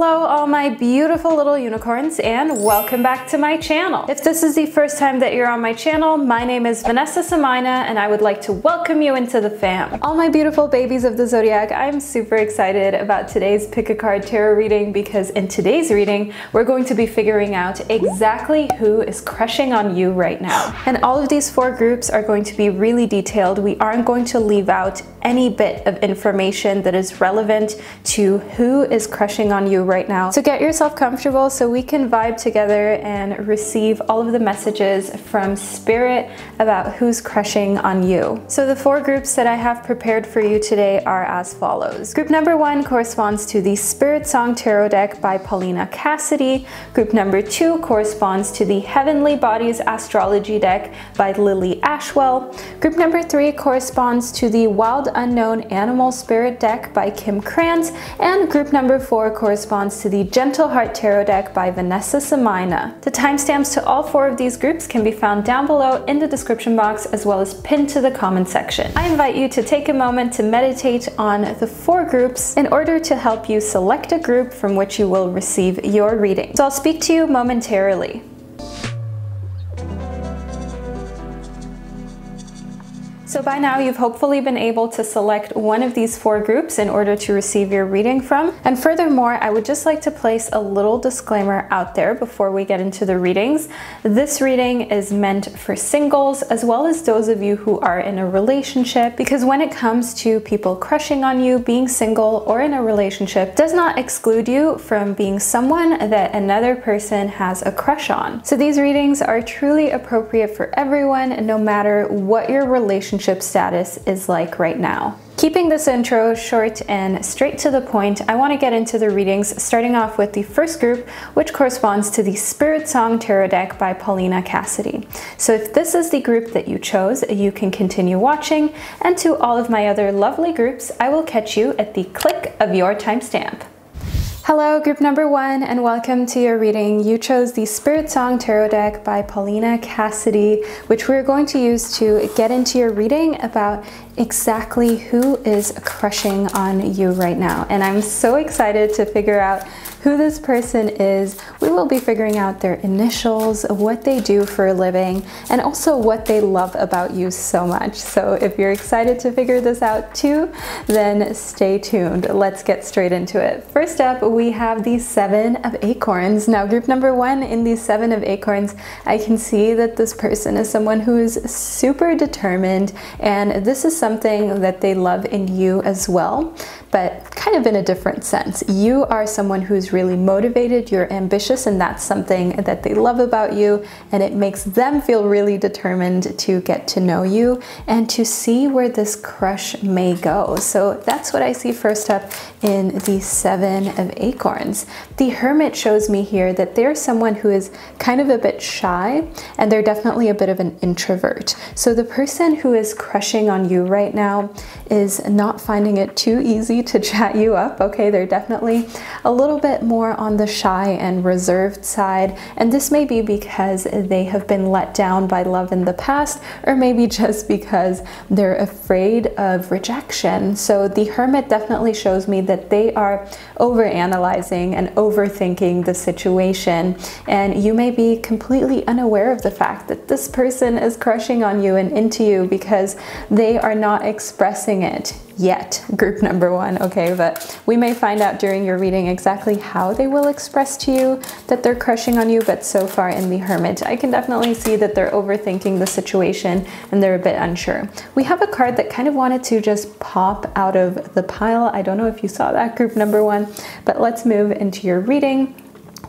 Hello all my beautiful little unicorns, and welcome back to my channel. If this is the first time that you're on my channel, my name is Vanessa and I, and I would like to welcome you into the fam. All my beautiful babies of the zodiac, I'm super excited about today's pick a card tarot reading because in today's reading, we're going to be figuring out exactly who is crushing on you right now. And all of these four groups are going to be really detailed. We aren't going to leave out any bit of information that is relevant to who is crushing on you right now. So get yourself comfortable so we can vibe together and receive all of the messages from Spirit about who's crushing on you. So the four groups that I have prepared for you today are as follows. Group number one corresponds to the Spiritsong Tarot deck by Paulina Cassidy. Group number two corresponds to the Heavenly Bodies Astrology deck by Lily Ashwell. Group number three corresponds to the Wild Unknown Animal Spirit deck by Kim Krantz, and group number four corresponds to the Gentle Heart Tarot deck by Vanessa and I. The timestamps to all four of these groups can be found down below in the description box as well as pinned to the comment section. I invite you to take a moment to meditate on the four groups in order to help you select a group from which you will receive your reading. So I'll speak to you momentarily. So by now you've hopefully been able to select one of these four groups in order to receive your reading from. And furthermore, I would just like to place a little disclaimer out there before we get into the readings. This reading is meant for singles as well as those of you who are in a relationship, because when it comes to people crushing on you, being single or in a relationship does not exclude you from being someone that another person has a crush on. So these readings are truly appropriate for everyone, no matter what your relationship status is like right now. Keeping this intro short and straight to the point, I want to get into the readings, starting off with the first group, which corresponds to the Spiritsong Tarot deck by Paulina Cassidy. So if this is the group that you chose, you can continue watching, and to all of my other lovely groups, I will catch you at the click of your timestamp. Hello, group number one, and welcome to your reading. You chose the Spiritsong Tarot deck by Paulina Cassidy, which we're going to use to get into your reading about exactly who is crushing on you right now. And I'm so excited to figure out who this person is. We will be figuring out their initials, what they do for a living, and also what they love about you so much. So if you're excited to figure this out too, then stay tuned. Let's get straight into it. First up, we have the Seven of Acorns. Now, group number one in the Seven of Acorns, I can see that this person is someone who is super determined, and this is something that they love in you as well, but kind of in a different sense. You are someone who's really motivated, you're ambitious, and that's something that they love about you, and it makes them feel really determined to get to know you and to see where this crush may go. So that's what I see first up in the Seven of Acorns. The Hermit shows me here that they're someone who is kind of a bit shy, and they're definitely a bit of an introvert. So the person who is crushing on you right now is not finding it too easy to chat you up, okay? They're definitely a little bit more on the shy and reserved side, and this may be because they have been let down by love in the past, or maybe just because they're afraid of rejection. So the Hermit definitely shows me that they are overanalyzing and overthinking the situation, and you may be completely unaware of the fact that this person is crushing on you and into you because they are not expressing it yet, group number one, okay? But we may find out during your reading exactly how they will express to you that they're crushing on you, but so far in the Hermit, I can definitely see that they're overthinking the situation and they're a bit unsure. We have a card that kind of wanted to just pop out of the pile. I don't know if you saw that, group number one, but let's move into your reading.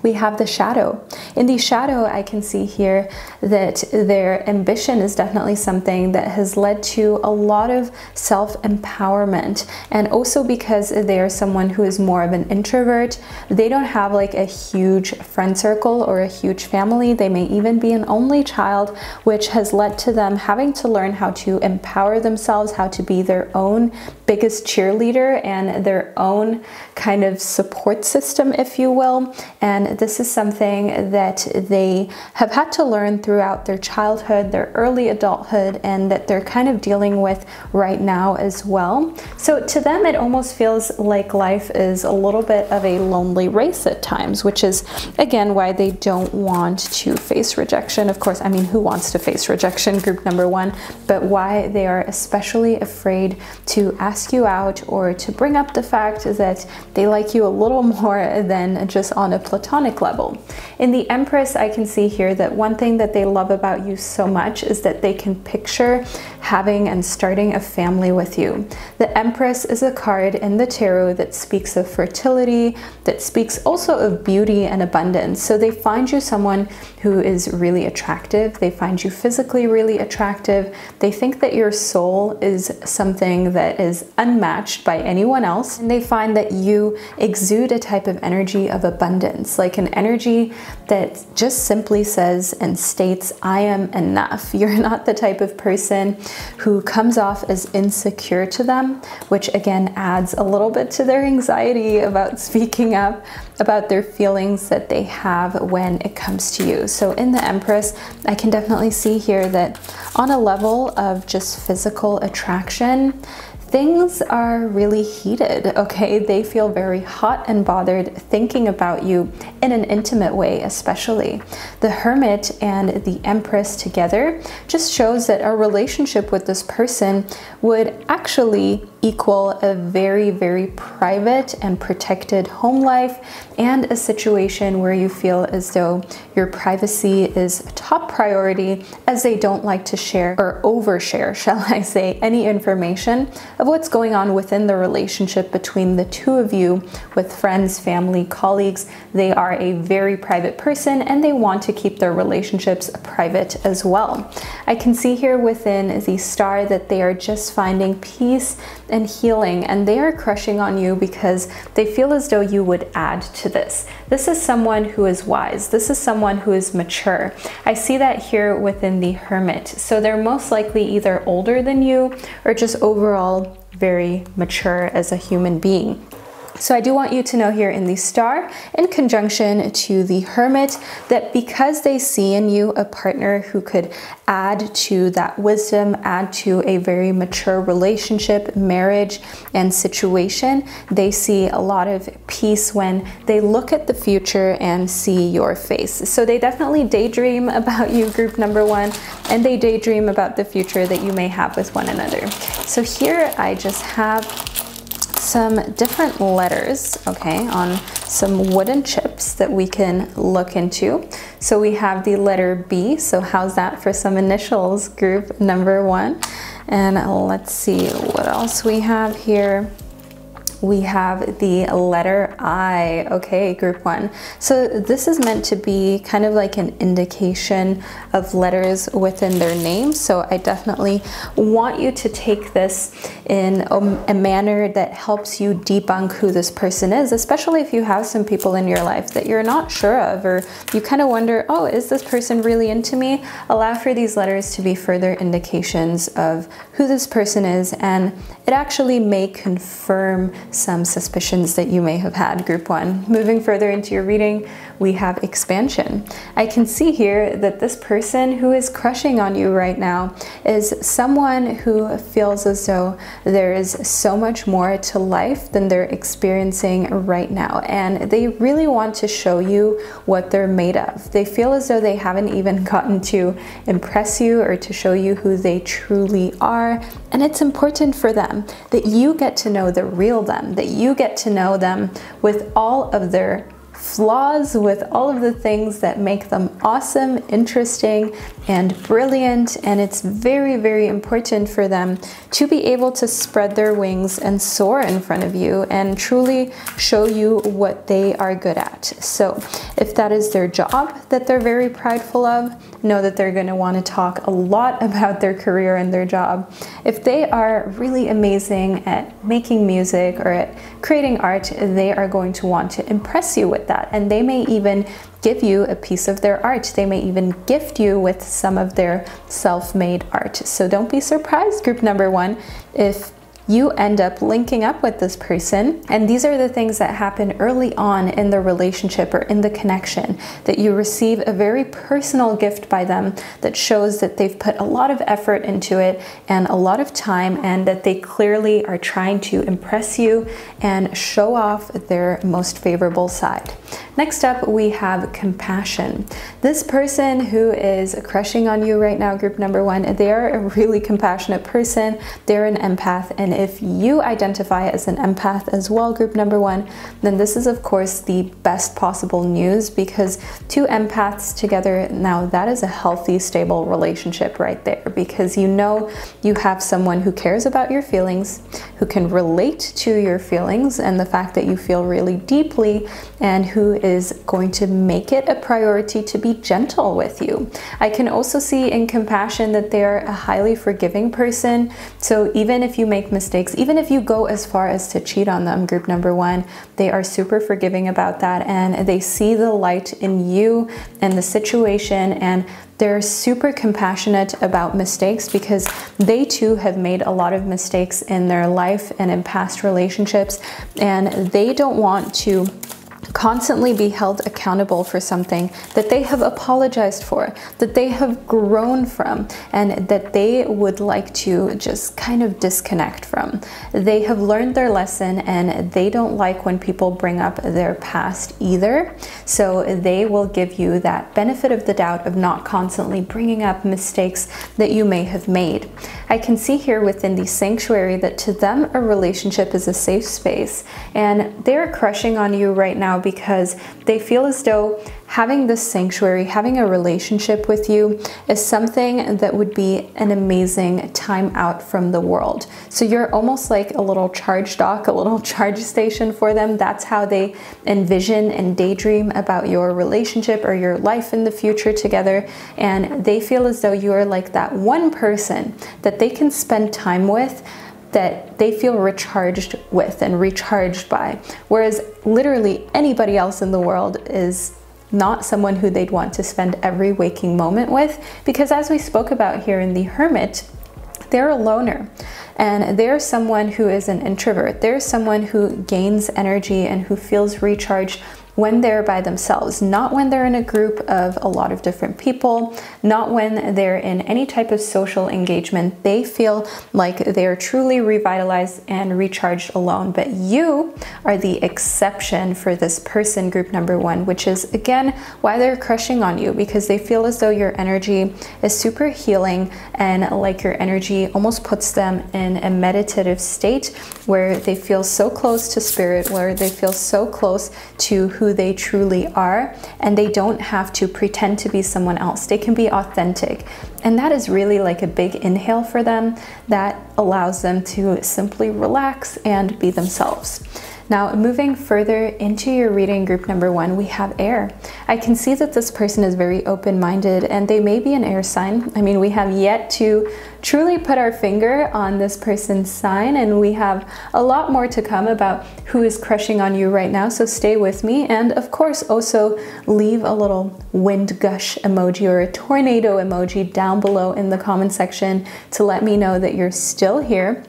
We have the Shadow. In the Shadow, I can see here that their ambition is definitely something that has led to a lot of self-empowerment, and also because they are someone who is more of an introvert, they don't have like a huge friend circle or a huge family. They may even be an only child, which has led to them having to learn how to empower themselves, how to be their own biggest cheerleader and their own kind of support system, if you will. And and this is something that they have had to learn throughout their childhood, their early adulthood, and that they're kind of dealing with right now as well. So to them, it almost feels like life is a little bit of a lonely race at times, which is again why they don't want to face rejection. Of course, I mean, who wants to face rejection, group number one, but why they are especially afraid to ask you out or to bring up the fact that they like you a little more than just on a platonic level. In the Empress, I can see here that one thing that they love about you so much is that they can picture having and starting a family with you. The Empress is a card in the tarot that speaks of fertility, that speaks also of beauty and abundance. So they find you someone who is really attractive. They find you physically really attractive. They think that your soul is something that is unmatched by anyone else. And they find that you exude a type of energy of abundance, like an energy that just simply says and states, I am enough. You're not the type of person who comes off as insecure to them, which again adds a little bit to their anxiety about speaking up about their feelings that they have when it comes to you. So in the Empress, I can definitely see here that on a level of just physical attraction, things are really heated, okay? They feel very hot and bothered thinking about you in an intimate way, especially. The Hermit and the Empress together just shows that a relationship with this person would actually equal a very, very private and protected home life and a situation where you feel as though your privacy is top priority, as they don't like to share or overshare, shall I say, any information of what's going on within the relationship between the two of you with friends, family, colleagues. They are a very private person and they want to keep their relationships private as well. I can see here within the Star that they are just finding peace and healing, and they are crushing on you because they feel as though you would add to this. This is someone who is wise. This is someone who is mature. I see that here within the Hermit. So they're most likely either older than you or just overall very mature as a human being. So I do want you to know here in the Star, in conjunction to the Hermit, that because they see in you a partner who could add to that wisdom, add to a very mature relationship, marriage, and situation, they see a lot of peace when they look at the future and see your face. So they definitely daydream about you, group number one, and they daydream about the future that you may have with one another. So here I just have some different letters, okay, on some wooden chips that we can look into. So we have the letter B, so how's that for some initials, group number one? And let's see what else we have here. We have the letter I, okay, group one. So this is meant to be kind of like an indication of letters within their name. So I definitely want you to take this in a manner that helps you debunk who this person is, especially if you have some people in your life that you're not sure of, or you kind of wonder, oh, is this person really into me? Allow for these letters to be further indications of who this person is, and it actually may confirm some suspicions that you may have had, group one. Moving further into your reading, we have expansion. I can see here that this person who is crushing on you right now is someone who feels as though there is so much more to life than they're experiencing right now, and they really want to show you what they're made of. They feel as though they haven't even gotten to impress you or to show you who they truly are, and it's important for them that you get to know the real them, that you get to know them with all of their flaws, with all of the things that make them awesome, interesting, and brilliant. And it's very, very important for them to be able to spread their wings and soar in front of you and truly show you what they are good at. So if that is their job that they're very prideful of, know that they're going to want to talk a lot about their career and their job. If they are really amazing at making music or at creating art, they are going to want to impress you with that, and they may even give you a piece of their art. They may even gift you with some of their self-made art. So don't be surprised, group number one, if you end up linking up with this person. And these are the things that happen early on in the relationship or in the connection, that you receive a very personal gift by them that shows that they've put a lot of effort into it and a lot of time, and that they clearly are trying to impress you and show off their most favorable side. Next up, we have compassion. This person who is crushing on you right now, group number one, they are a really compassionate person. They're an empath. And if you identify as an empath as well, group number one, then this is of course the best possible news, because two empaths together, now that is a healthy, stable relationship right there, because you know you have someone who cares about your feelings, who can relate to your feelings and the fact that you feel really deeply, and who is going to make it a priority to be gentle with you. I can also see in compassion that they are a highly forgiving person. So even if you make mistakes, even if you go as far as to cheat on them, group number one, they are super forgiving about that, and they see the light in you and the situation, and they're super compassionate about mistakes because they too have made a lot of mistakes in their life and in past relationships, and they don't want to constantly be held accountable for something that they have apologized for, that they have grown from, and that they would like to just kind of disconnect from. They have learned their lesson, and they don't like when people bring up their past either. So they will give you that benefit of the doubt of not constantly bringing up mistakes that you may have made. I can see here within the sanctuary that to them a relationship is a safe space, and they're crushing on you right now because they feel as though having this sanctuary, having a relationship with you, is something that would be an amazing time out from the world. So you're almost like a little charge dock, a little charge station for them. That's how they envision and daydream about your relationship or your life in the future together. And they feel as though you are like that one person that they can spend time with, that they feel recharged with and recharged by, whereas literally anybody else in the world is not someone who they'd want to spend every waking moment with, because as we spoke about here in the Hermit, they're a loner. And they're someone who is an introvert. They're someone who gains energy and who feels recharged when they're by themselves, not when they're in a group of a lot of different people, not when they're in any type of social engagement. They feel like they're truly revitalized and recharged alone. But you are the exception for this person, group number one, which is again why they're crushing on you, because they feel as though your energy is super healing, and like your energy almost puts them in a meditative state where they feel so close to spirit, where they feel so close to who they truly are, and they don't have to pretend to be someone else. They can be authentic, and that is really like a big inhale for them that allows them to simply relax and be themselves. Now, moving further into your reading, group number one, we have air. I can see that this person is very open-minded, and they may be an air sign. I mean, we have yet to truly put our finger on this person's sign, and we have a lot more to come about who is crushing on you right now, so stay with me. And of course, also leave a little wind gush emoji or a tornado emoji down below in the comment section to let me know that you're still here.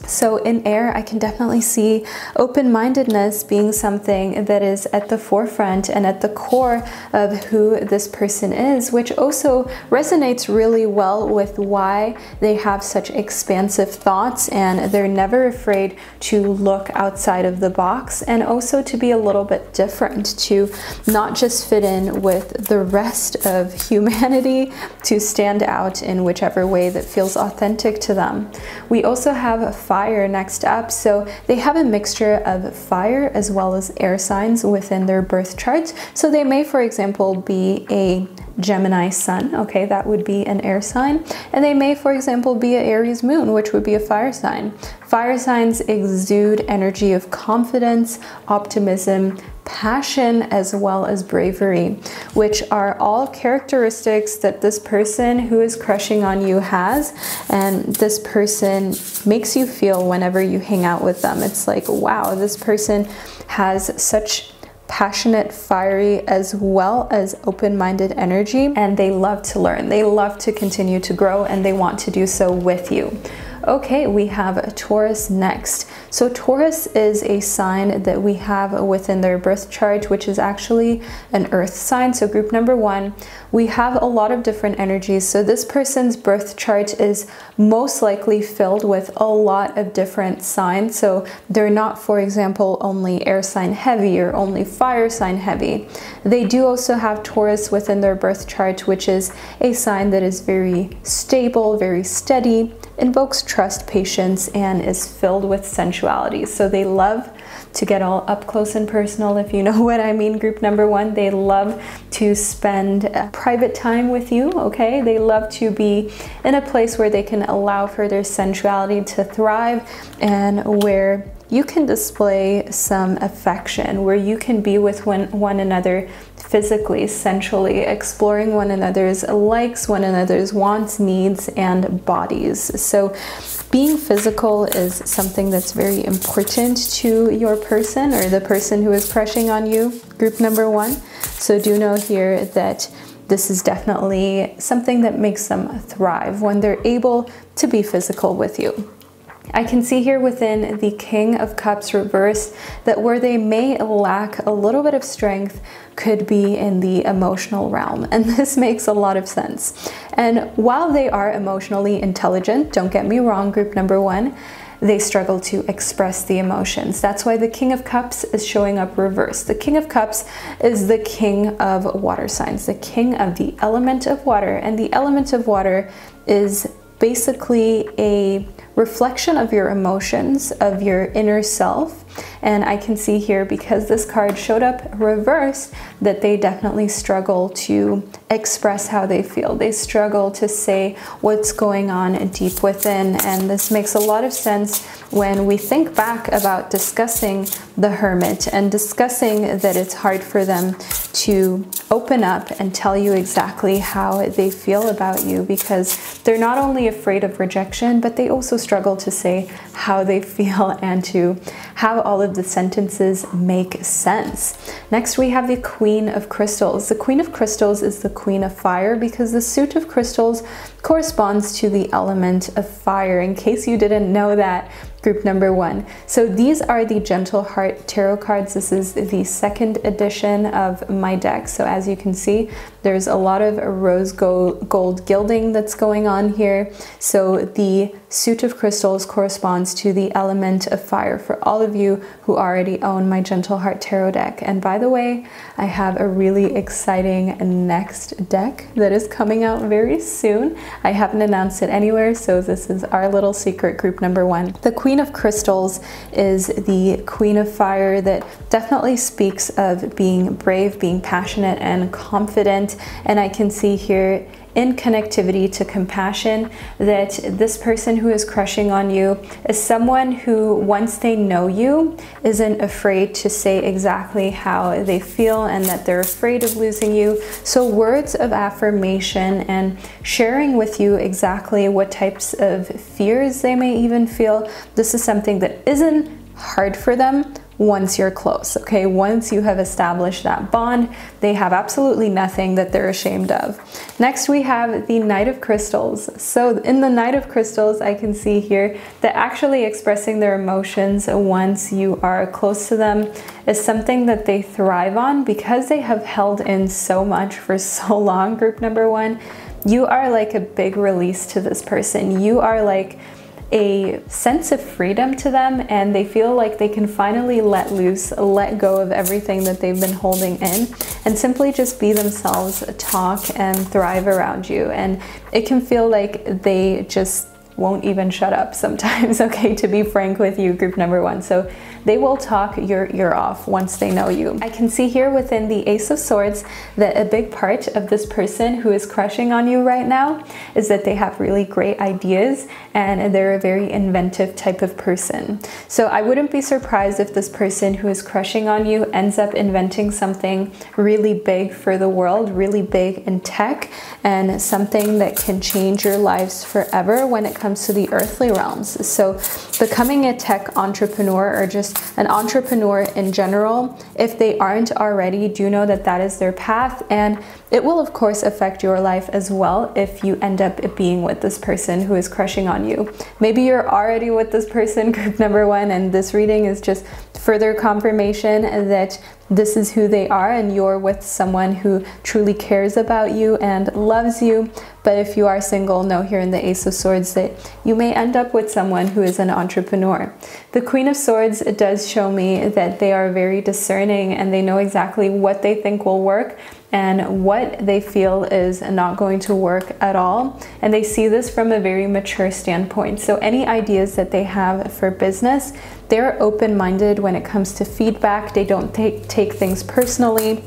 So in air, I can definitely see open-mindedness being something that is at the forefront and at the core of who this person is, which also resonates really well with why they have such expansive thoughts, and they're never afraid to look outside of the box, and also to be a little bit different, to not just fit in with the rest of humanity, to stand out in whichever way that feels authentic to them. We also have fire next up, so they have a mixture of fire as well as air signs within their birth charts. So they may, for example, be a Gemini sun, okay, that would be an air sign, and they may, for example, be an Aries moon, which would be a fire sign. Fire signs exude energy of confidence, optimism, passion, as well as bravery, which are all characteristics that this person who is crushing on you has, and this person makes you feel whenever you hang out with them. It's like, wow, this person has such passionate, fiery, as well as open-minded energy, and they love to learn. They love to continue to grow, and they want to do so with you. Okay, we have Taurus next. So Taurus is a sign that we have within their birth chart, which is actually an earth sign. So group number 1, we have a lot of different energies. So this person's birth chart is most likely filled with a lot of different signs. So they're not, for example, only air sign heavy or only fire sign heavy. They do also have Taurus within their birth chart, which is a sign that is very stable, very steady, invokes trust, patience, and is filled with sensuality. So they love to get all up close and personal, if you know what I mean. Group number 1, they love to spend private time with you, okay? They love to be in a place where they can allow for their sensuality to thrive and where you can display some affection, where you can be with one another physically, sensually, exploring one another's likes, one another's wants, needs, and bodies. So being physical is something that's very important to your person or the person who is crushing on you, group number 1. So do know here that this is definitely something that makes them thrive when they're able to be physical with you. I can see here within the King of Cups reversed that where they may lack a little bit of strength could be in the emotional realm, and this makes a lot of sense. And while they are emotionally intelligent, don't get me wrong, group number 1, they struggle to express the emotions. That's why the King of Cups is showing up reversed. The King of Cups is the king of water signs, the king of the element of water, and the element of water is basically a reflection of your emotions, of your inner self. And I can see here, because this card showed up reversed, that they definitely struggle to express how they feel. They struggle to say what's going on deep within. And this makes a lot of sense when we think back about discussing the Hermit and discussing that it's hard for them to open up and tell you exactly how they feel about you, because they're not only afraid of rejection, but they also struggle to say how they feel and to have all of the sentences make sense. Next, we have the Queen of Crystals. The Queen of Crystals is the Queen of Fire because the suit of crystals corresponds to the element of fire, in case you didn't know that, group number 1. So these are the Gentle Heart Tarot cards. This is the 2nd edition of my deck. So as you can see, there's a lot of rose gold gilding that's going on here. So the suit of crystals corresponds to the element of fire for all of you who already own my Gentle Heart Tarot deck. And by the way, I have a really exciting next deck that is coming out very soon. I haven't announced it anywhere, so this is our little secret, group number 1. The Queen of Crystals is the Queen of Fire that definitely speaks of being brave, being passionate and confident. And I can see here in connectivity to compassion that this person who is crushing on you is someone who, once they know you, isn't afraid to say exactly how they feel and that they're afraid of losing you. So words of affirmation and sharing with you exactly what types of fears they may even feel, this is something that isn't hard for them once you're close, okay? Once you have established that bond, they have absolutely nothing that they're ashamed of. Next, we have the Knight of Crystals. So in the Knight of Crystals, I can see here that actually expressing their emotions once you are close to them is something that they thrive on because they have held in so much for so long, group number 1. You are like a big release to this person. You are like a sense of freedom to them, and they feel like they can finally let loose, let go of everything that they've been holding in, and simply just be themselves, talk and thrive around you. And it can feel like they just won't even shut up sometimes, okay, to be frank with you, group number 1. So they will talk your ear off once they know you. I can see here within the Ace of Swords that a big part of this person who is crushing on you right now is that they have really great ideas and they're a very inventive type of person. So I wouldn't be surprised if this person who is crushing on you ends up inventing something really big for the world, really big in tech, and something that can change your lives forever when it comes comes to the earthly realms. So becoming a tech entrepreneur, or just an entrepreneur in general, if they aren't already, do know that that is their path, and it will of course affect your life as well if you end up being with this person who is crushing on you. Maybe you're already with this person, group number one, and this reading is just further confirmation that this is who they are and you're with someone who truly cares about you and loves you. But if you are single, know here in the Ace of Swords that you may end up with someone who is an entrepreneur. The Queen of Swords does show me that they are very discerning and they know exactly what they think will work and what they feel is not going to work at all. And they see this from a very mature standpoint. So any ideas that they have for business, they're open-minded when it comes to feedback. They don't take things personally.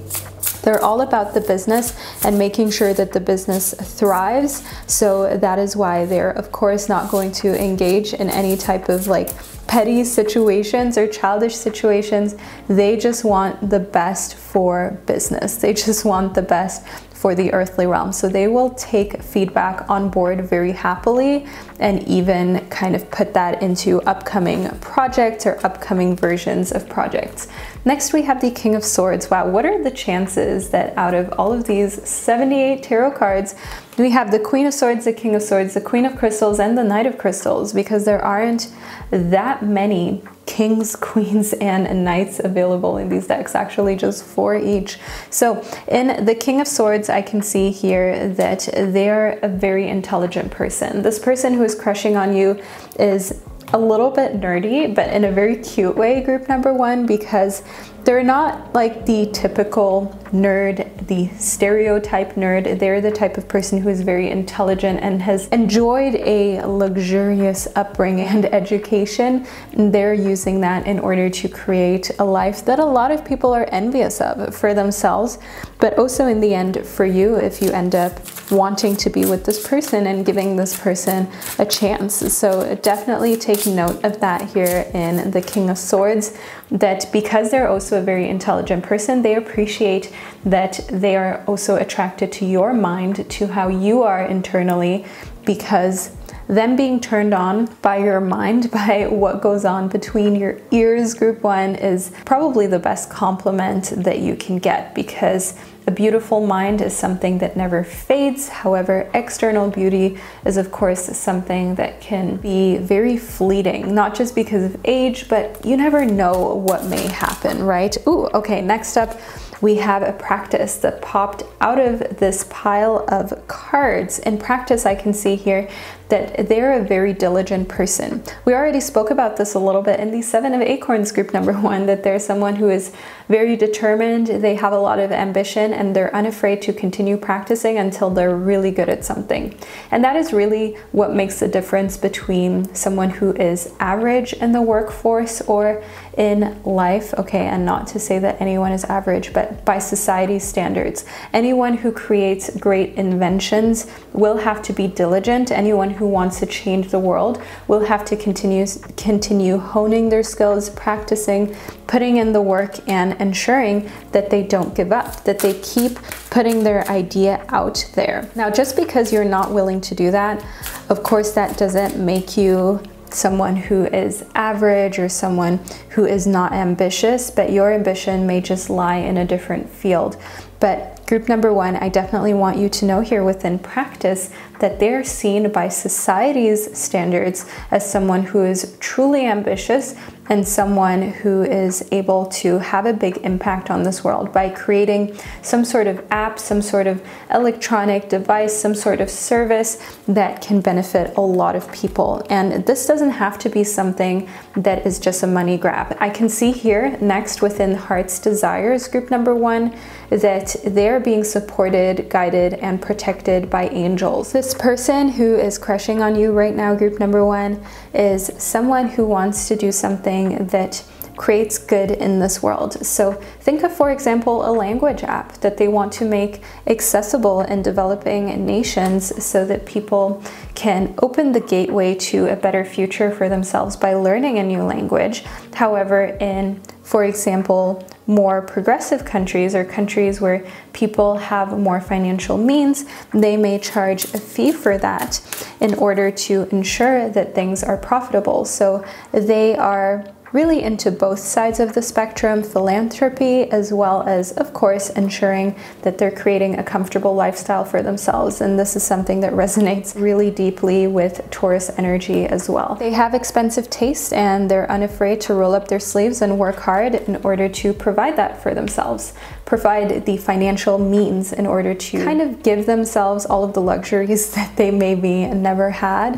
They're all about the business and making sure that the business thrives. So that is why they're of course not going to engage in any type of like petty situations or childish situations. They just want the best for business. They just want the best for the earthly realm. So they will take feedback on board very happily and even kind of put that into upcoming projects or upcoming versions of projects. Next, we have the King of Swords. Wow, what are the chances that out of all of these 78 tarot cards, we have the Queen of Swords, the King of Swords, the Queen of Crystals, and the Knight of Crystals? Because there aren't that many kings, queens, and knights available in these decks, actually just 4 each. So in the King of Swords, I can see here that they're a very intelligent person. This person who is crushing on you is a little bit nerdy, but in a very cute way, group number one, because they're not like the typical nerd, the stereotype nerd. They're the type of person who is very intelligent and has enjoyed a luxurious upbringing and education. And they're using that in order to create a life that a lot of people are envious of for themselves, but also in the end for you if you end up wanting to be with this person and giving this person a chance. So definitely take note of that here in the King of Swords, that because they're also a very intelligent person, they appreciate that they are also attracted to your mind, to how you are internally, because them being turned on by your mind, by what goes on between your ears, group one, is probably the best compliment that you can get, because a beautiful mind is something that never fades. However, external beauty is of course something that can be very fleeting, not just because of age, but you never know what may happen, right? Ooh, okay, next up, we have a practice that popped out of this pile of cards. In practice, I can see here that they're a very diligent person. We already spoke about this a little bit in the Seven of Acorns, group number one, that they're someone who is very determined, they have a lot of ambition, and they're unafraid to continue practicing until they're really good at something. And that is really what makes the difference between someone who is average in the workforce or in life. Okay, and not to say that anyone is average, but by society's standards. Anyone who creates great inventions will have to be diligent. Anyone who wants to change the world will have to continue honing their skills, practicing, putting in the work, and ensuring that they don't give up, that they keep putting their idea out there. Now, just because you're not willing to do that, of course, that doesn't make you someone who is average or someone who is not ambitious, but your ambition may just lie in a different field. But group number one, I definitely want you to know here within practice that they're seen by society's standards as someone who is truly ambitious and someone who is able to have a big impact on this world by creating some sort of app, some sort of electronic device, some sort of service that can benefit a lot of people. And this doesn't have to be something that is just a money grab. I can see here next within Heart's Desires, group number one, that they're being supported, guided, and protected by angels. This person who is crushing on you right now, group number one, is someone who wants to do something that creates good in this world. So think of, for example, a language app that they want to make accessible in developing nations so that people can open the gateway to a better future for themselves by learning a new language. However, in, for example, more progressive countries or countries where people have more financial means, they may charge a fee for that in order to ensure that things are profitable. So they are really into both sides of the spectrum, philanthropy, as well as, of course, ensuring that they're creating a comfortable lifestyle for themselves. And this is something that resonates really deeply with Taurus energy as well. They have expensive taste and they're unafraid to roll up their sleeves and work hard in order to provide that for themselves, provide the financial means in order to kind of give themselves all of the luxuries that they maybe never had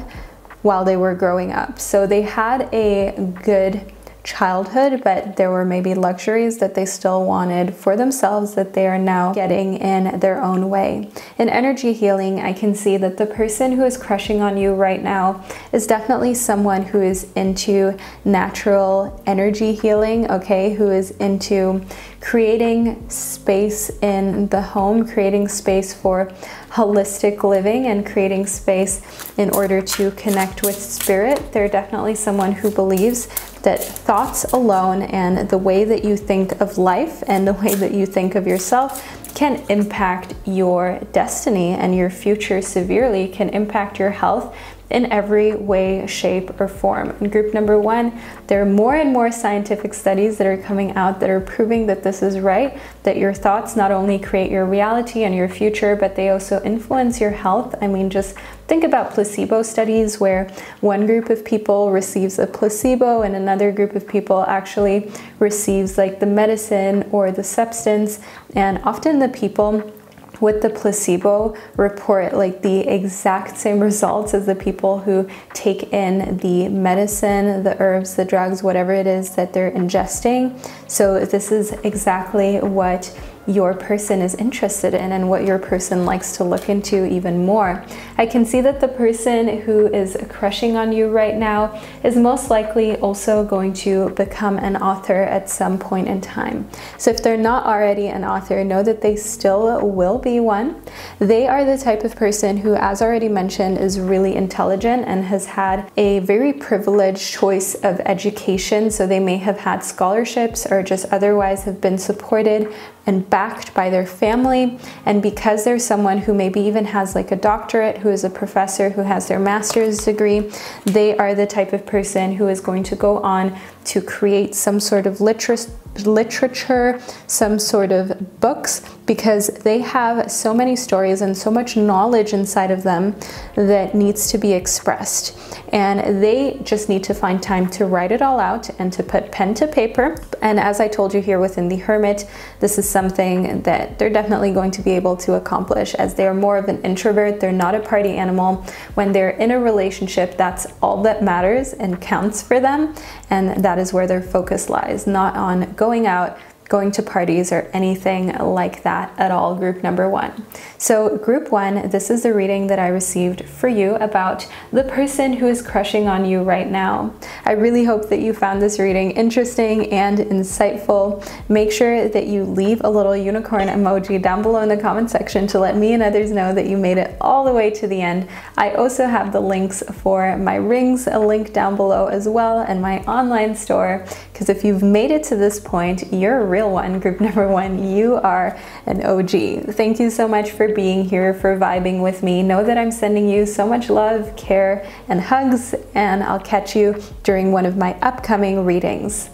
while they were growing up. So they had a good childhood, but there were maybe luxuries that they still wanted for themselves that they are now getting in their own way. In energy healing, I can see that the person who is crushing on you right now is definitely someone who is into natural energy healing, okay, who is into creating space in the home, creating space for holistic living and creating space in order to connect with spirit. They're definitely someone who believes that thoughts alone and the way that you think of life and the way that you think of yourself can impact your destiny and your future severely, can impact your health in every way, shape, or form. In group number one, there are more and more scientific studies that are coming out that are proving that this is right, that your thoughts not only create your reality and your future, but they also influence your health. I mean, just think about placebo studies where one group of people receives a placebo and another group of people actually receives like the medicine or the substance. And often the people with the placebo report like the exact same results as the people who take in the medicine, the herbs, the drugs, whatever it is that they're ingesting. So this is exactly what your person is interested in and what your person likes to look into even more. I can see that the person who is crushing on you right now is most likely also going to become an author at some point in time. So if they're not already an author, know that they still will be one. They are the type of person who, as already mentioned, is really intelligent and has had a very privileged choice of education. So they may have had scholarships or just otherwise have been supported and backed by their family. And because there's someone who maybe even has like a doctorate, who is a professor, who has their master's degree, they are the type of person who is going to go on to create some sort of literature, some sort of books, because they have so many stories and so much knowledge inside of them that needs to be expressed. And they just need to find time to write it all out and to put pen to paper. And as I told you here within the Hermit, this is something that they're definitely going to be able to accomplish, as they are more of an introvert. They're not a party animal. When they're in a relationship, that's all that matters and counts for them. And that is where their focus lies, not on going out, going to parties, or anything like that at all. Group number one. So group one, this is the reading that I received for you about the person who is crushing on you right now. I really hope that you found this reading interesting and insightful. Make sure that you leave a little unicorn emoji down below in the comment section to let me and others know that you made it all the way to the end. I also have the links for my rings, a link down below as well, and my online store, because if you've made it to this point, you're a real one. Group number one, you are an OG. Thank you so much for being here, for vibing with me. Know that I'm sending you so much love, care, and hugs, and I'll catch you during one of my upcoming readings.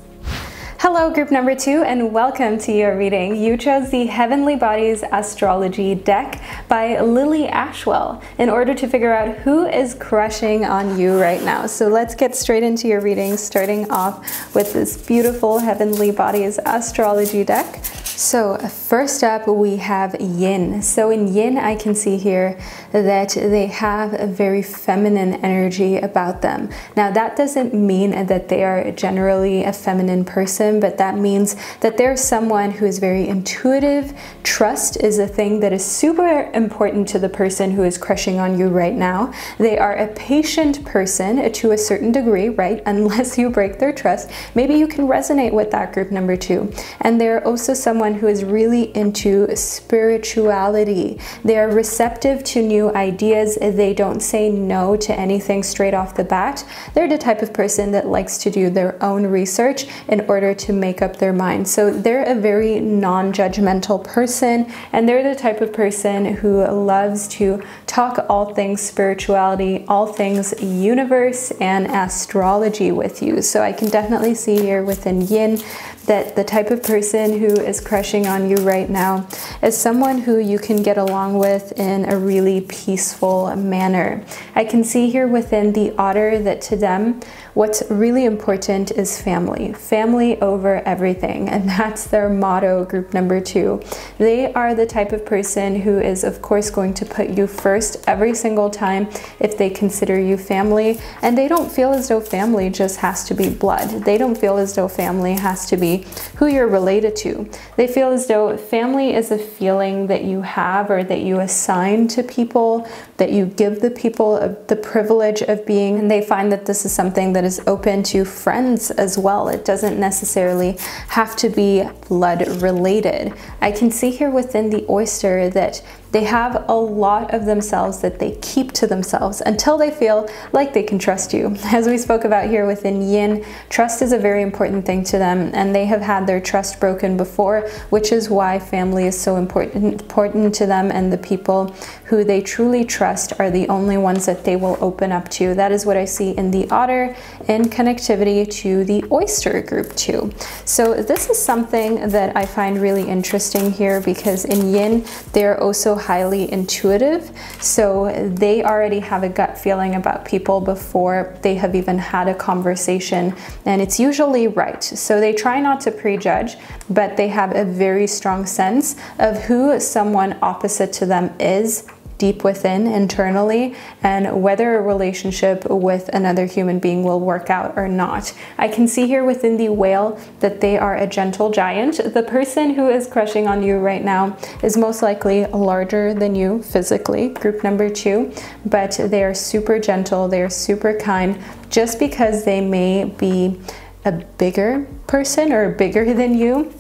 Hello, group number two, and welcome to your reading. You chose the Heavenly Bodies Astrology deck by Lily Ashwell in order to figure out who is crushing on you right now. So let's get straight into your reading, starting off with this beautiful Heavenly Bodies Astrology deck. So first up we have yin. So in yin, I can see here that they have a very feminine energy about them. Now that doesn't mean that they are generally a feminine person, but that means that they're someone who is very intuitive. Trust is a thing that is super important to the person who is crushing on you right now. They are a patient person to a certain degree, right? Unless you break their trust. Maybe you can resonate with that group number 2. And they're also someone who is really into spirituality. They are receptive to new ideas. They don't say no to anything straight off the bat. They're the type of person that likes to do their own research in order to make up their mind. So they're a very non-judgmental person, and they're the type of person who loves to talk all things spirituality, all things universe and astrology with you. So I can definitely see here within yin that the type of person who is crushing on you right now is someone who you can get along with in a really peaceful manner. I can see here within the otter that to them, what's really important is family. Family over everything, and that's their motto, group number 2. They are the type of person who is, of course, going to put you first every single time if they consider you family, and they don't feel as though family just has to be blood. They don't feel as though family has to be who you're related to. They feel as though family is a feeling that you have or that you assign to people, that you give the people the privilege of being, and they find that this is something that is open to friends as well. It doesn't necessarily have to be blood related. I can see here within the oyster that they have a lot of themselves that they keep to themselves until they feel like they can trust you. As we spoke about here within yin, trust is a very important thing to them, and they have had their trust broken before, which is why family is so important to them, and the people who they truly trust are the only ones that they will open up to. That is what I see in the otter in connectivity to the oyster group 2. So this is something that I find really interesting here, because in yin, they are also highly intuitive. So they already have a gut feeling about people before they have even had a conversation, and it's usually right. So they try not to prejudge, but they have a very strong sense of who someone opposite to them is deep within internally, and whether a relationship with another human being will work out or not. I can see here within the whale that they are a gentle giant. The person who is crushing on you right now is most likely larger than you physically, group number 2, but they are super gentle, they are super kind. Just because they may be a bigger person or bigger than you,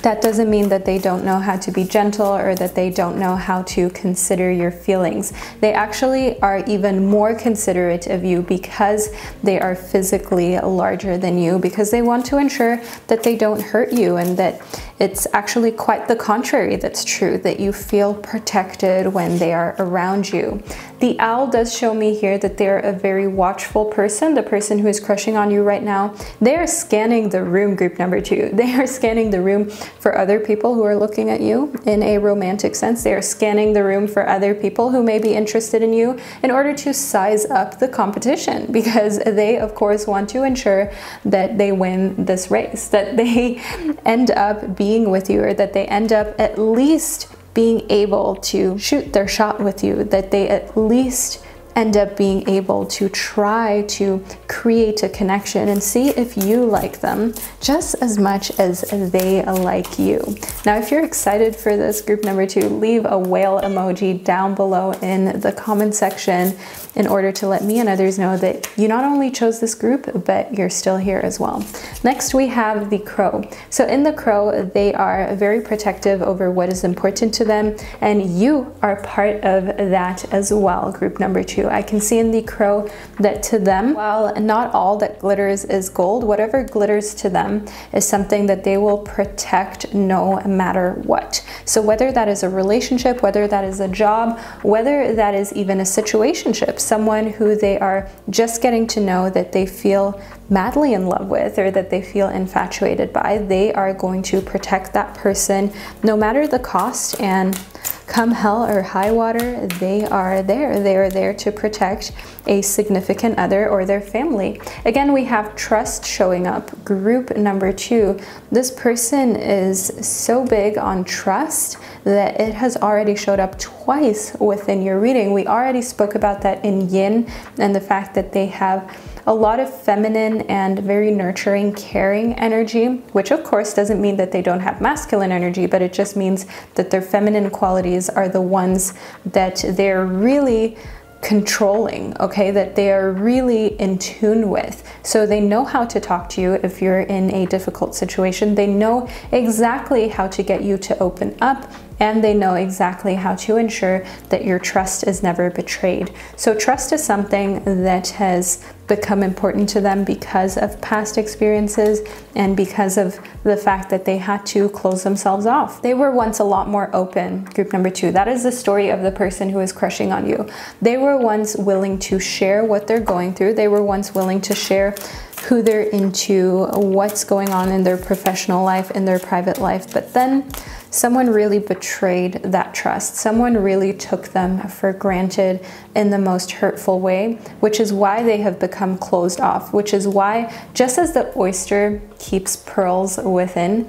that doesn't mean that they don't know how to be gentle or that they don't know how to consider your feelings. They actually are even more considerate of you because they are physically larger than you, because they want to ensure that they don't hurt you, and that it's actually quite the contrary that's true, that you feel protected when they are around you. The owl does show me here that they're a very watchful person. The person who is crushing on you right now, they are scanning the room, group number 2. They are scanning the room for other people who are looking at you in a romantic sense. They are scanning the room for other people who may be interested in you in order to size up the competition, because they, of course, want to ensure that they win this race, that they end up being with you, or that they end up at least being able to shoot their shot with you, that they at least end up being able to try to create a connection and see if you like them just as much as they like you. Now, if you're excited for this group number 2, leave a whale emoji down below in the comment section in order to let me and others know that you not only chose this group, but you're still here as well. Next, we have the crow. So in the crow, they are very protective over what is important to them, and you are part of that as well, group number 2. I can see in the crow that to them, while not all that glitters is gold, whatever glitters to them is something that they will protect no matter what. So whether that is a relationship, whether that is a job, whether that is even a situationship, someone who they are just getting to know, that they feel madly in love with or that they feel infatuated by, they are going to protect that person no matter the cost, and come hell or high water, they are there. They are there to protect a significant other or their family. Again, we have trust showing up. Group number 2, this person is so big on trust that it has already showed up twice within your reading. We already spoke about that in yin, and the fact that they have a lot of feminine and very nurturing, caring energy, which of course doesn't mean that they don't have masculine energy, but it just means that their feminine qualities are the ones that they're really controlling, okay, that they are really in tune with. So they know how to talk to you if you're in a difficult situation. They know exactly how to get you to open up, and they know exactly how to ensure that your trust is never betrayed. So trust is something that has become important to them because of past experiences and because of the fact that they had to close themselves off. They were once a lot more open, group number 2. That is the story of the person who is crushing on you. They were once willing to share what they're going through. They were once willing to share who they're into, what's going on in their professional life, in their private life, but then someone really betrayed that trust. Someone really took them for granted in the most hurtful way, which is why they have become closed off, which is why, just as the oyster keeps pearls within,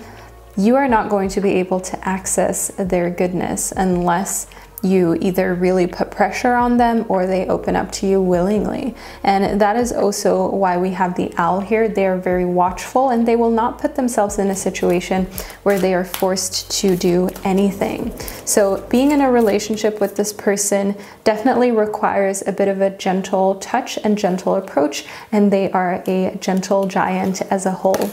you are not going to be able to access their goodness unless you either really put pressure on them or they open up to you willingly. And that is also why we have the owl here. They are very watchful, and they will not put themselves in a situation where they are forced to do anything. So being in a relationship with this person definitely requires a bit of a gentle touch and gentle approach, and they are a gentle giant as a whole.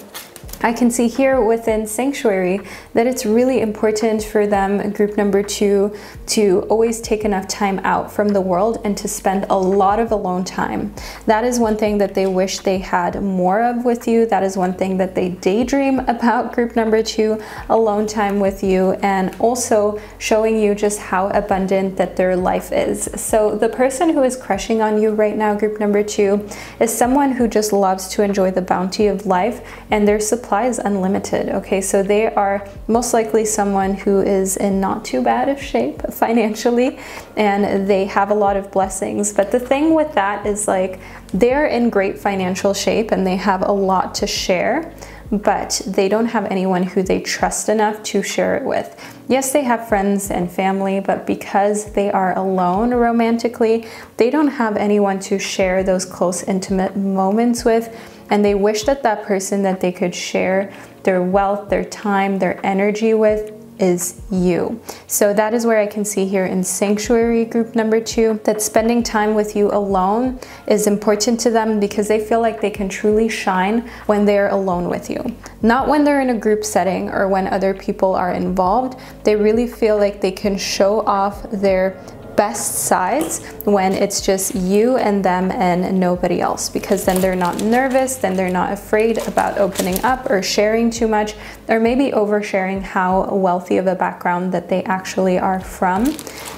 I can see here within Sanctuary that it's really important for them, group number 2, to always take enough time out from the world and to spend a lot of alone time. That is one thing that they wish they had more of with you. That is one thing that they daydream about, group number 2, alone time with you, and also showing you just how abundant that their life is. So the person who is crushing on you right now, group number 2, is someone who just loves to enjoy the bounty of life, and their supply is unlimited. Okay, so they are most likely someone who is in not too bad of shape financially, and they have a lot of blessings. But the thing with that is, like, they're in great financial shape and they have a lot to share, but they don't have anyone who they trust enough to share it with. Yes, they have friends and family, but because they are alone romantically, they don't have anyone to share those close, intimate moments with. And they wish that that person that they could share their wealth, their time, their energy with is you. So that is where I can see here in Sanctuary, group number 2, that spending time with you alone is important to them because they feel like they can truly shine when they're alone with you. Not when they're in a group setting or when other people are involved. They really feel like they can show off their best sides when it's just you and them and nobody else, because then they're not nervous, then they're not afraid about opening up or sharing too much, or maybe oversharing how wealthy of a background that they actually are from,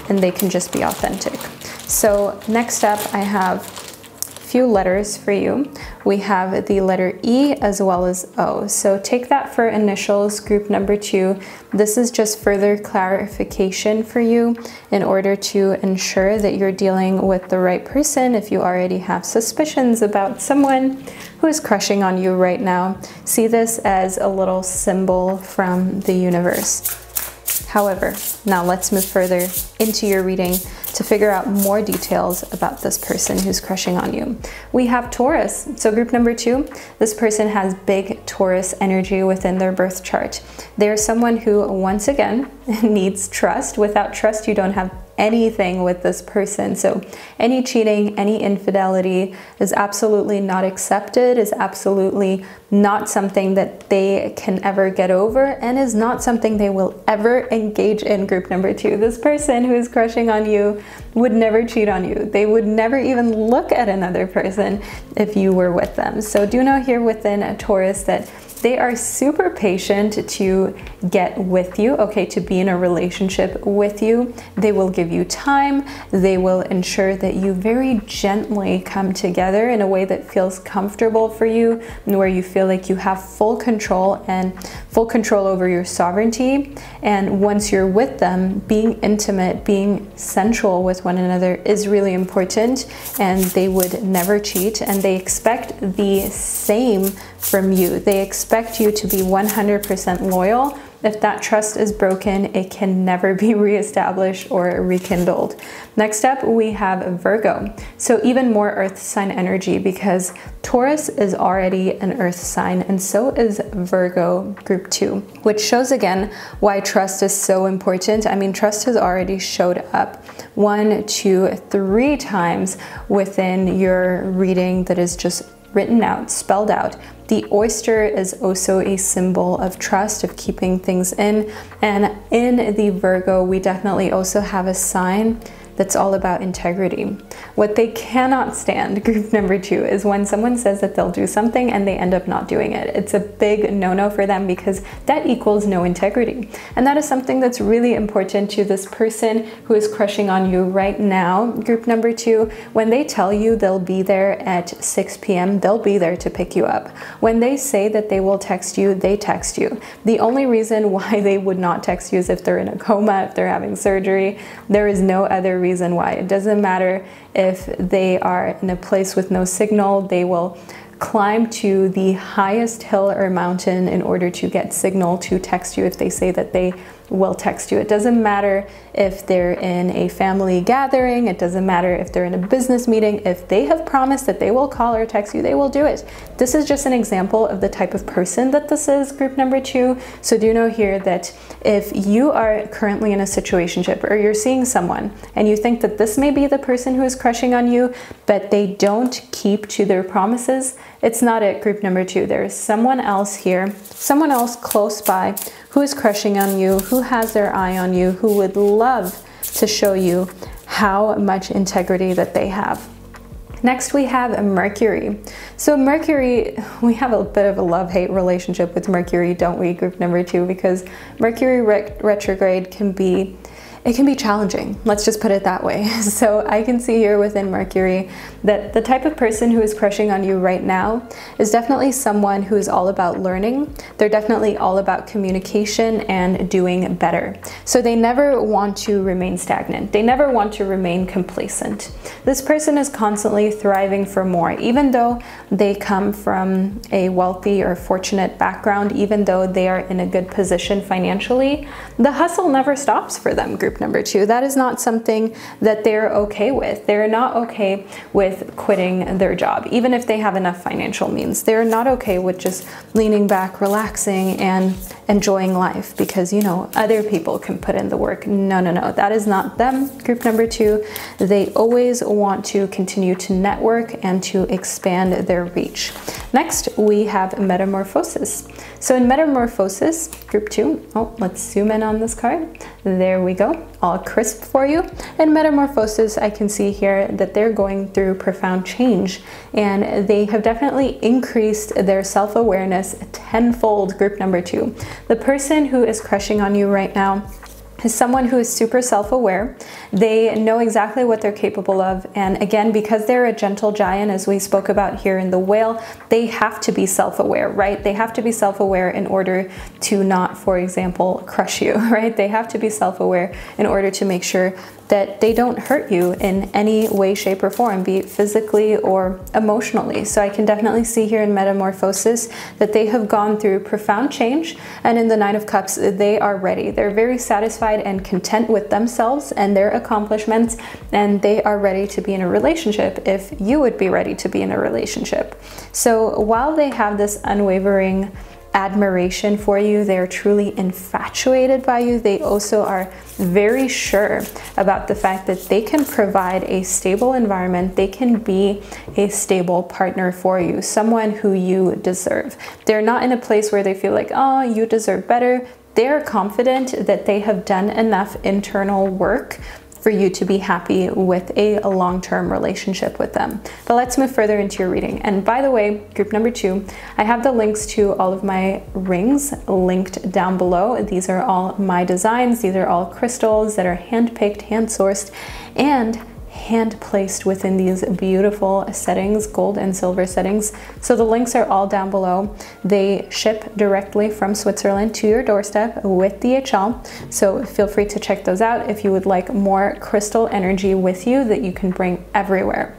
and they can just be authentic. So next up, I have few letters for you. We have the letter E as well as O. So take that for initials, group number 2. This is just further clarification for you in order to ensure that you're dealing with the right person. If you already have suspicions about someone who is crushing on you right now, see this as a little symbol from the universe. However, now let's move further into your reading to figure out more details about this person who's crushing on you. We have Taurus. So group number 2, this person has big Taurus energy within their birth chart. They're someone who, once again, needs trust. Without trust, you don't have anything with this person. So any cheating, any infidelity is absolutely not accepted, is absolutely not something that they can ever get over, and is not something they will ever engage in, group number 2. This person who is crushing on you would never cheat on you. They would never even look at another person if you were with them. So do know here within a Taurus that They are super patient to get with you, okay, to be in a relationship with you. They will give you time. They will ensure that you very gently come together in a way that feels comfortable for you and where you feel like you have full control over your sovereignty. And once you're with them, being intimate, being sensual with one another is really important, and they would never cheat, and they expect the same from you. They expect you to be 100% loyal. If that trust is broken, it can never be reestablished or rekindled. Next up, we have Virgo. So even more earth sign energy, because Taurus is already an earth sign, and so is Virgo group 2, which shows again why trust is so important. I mean, trust has already showed up 1, 2, 3 times within your reading that is just written out, spelled out. The oyster is also a symbol of trust, of keeping things in. And in the Virgo, we definitely also have a sign that's all about integrity. What they cannot stand, group number 2, is when someone says that they'll do something and they end up not doing it. It's a big no-no for them, because that equals no integrity. And that is something that's really important to this person who is crushing on you right now, group number 2. When they tell you they'll be there at 6 p.m., they'll be there to pick you up. When they say that they will text you, they text you. The only reason why they would not text you is if they're in a coma, if they're having surgery. There is no other reason why. It doesn't matter if they are in a place with no signal. They will climb to the highest hill or mountain in order to get signal to text you if they say that they will text you. It doesn't matter if they're in a family gathering. It doesn't matter if they're in a business meeting. If they have promised that they will call or text you, they will do it. This is just an example of the type of person that this is, group number 2. So do know here that if you are currently in a situationship, or you're seeing someone and you think that this may be the person who is crushing on you, but they don't keep to their promises, it's not it, group number 2. There is someone else here, someone else close by who is crushing on you, who has their eye on you, who would love to show you how much integrity that they have. Next, we have Mercury. So Mercury, we have a bit of a love-hate relationship with Mercury, don't we, group number 2? Because Mercury retrograde can be challenging. Let's just put it that way. So I can see here within Mercury that the type of person who is crushing on you right now is definitely someone who is all about learning. They're definitely all about communication and doing better. So they never want to remain stagnant. They never want to remain complacent. This person is constantly thriving for more, even though they come from a wealthy or fortunate background, even though they are in a good position financially. The hustle never stops for them, group number 2. That is not something that they're okay with. They're not okay with quitting their job, even if they have enough financial means. They're not okay with just leaning back, relaxing, and enjoying life because, you know, other people can put in the work. No, no, no. That is not them, group number 2. They always want to continue to network and to expand their reach. Next, we have Metamorphosis. So in Metamorphosis, group 2, let's zoom in on this card. There we go, all crisp for you. In Metamorphosis, I can see here that they're going through profound change, and they have definitely increased their self-awareness tenfold, group number 2. The person who is crushing on you right now is someone who is super self-aware. They know exactly what they're capable of, and again, because they're a gentle giant, as we spoke about here in the Whale, they have to be self-aware, right? They have to be self-aware in order to not, for example, crush you, right? They have to be self-aware in order to make sure that they don't hurt you in any way, shape, or form, be it physically or emotionally. So I can definitely see here in Metamorphosis that they have gone through profound change, and in the Nine of Cups, they are ready. They're very satisfied and content with themselves and their accomplishments, and they are ready to be in a relationship if you would be ready to be in a relationship. So while they have this unwavering admiration for you, they are truly infatuated by you, they also are very sure about the fact that they can provide a stable environment, they can be a stable partner for you, someone who you deserve. They're not in a place where they feel like, oh, you deserve better. They're confident that they have done enough internal work for you to be happy with a long-term relationship with them. But let's move further into your reading. And by the way, group number 2, I have the links to all of my rings linked down below. These are all my designs. These are all crystals that are hand-picked, hand-sourced, and hand-placed within these beautiful settings, gold and silver settings. So the links are all down below. They ship directly from Switzerland to your doorstep with DHL. So feel free to check those out if you would like more crystal energy with you that you can bring everywhere.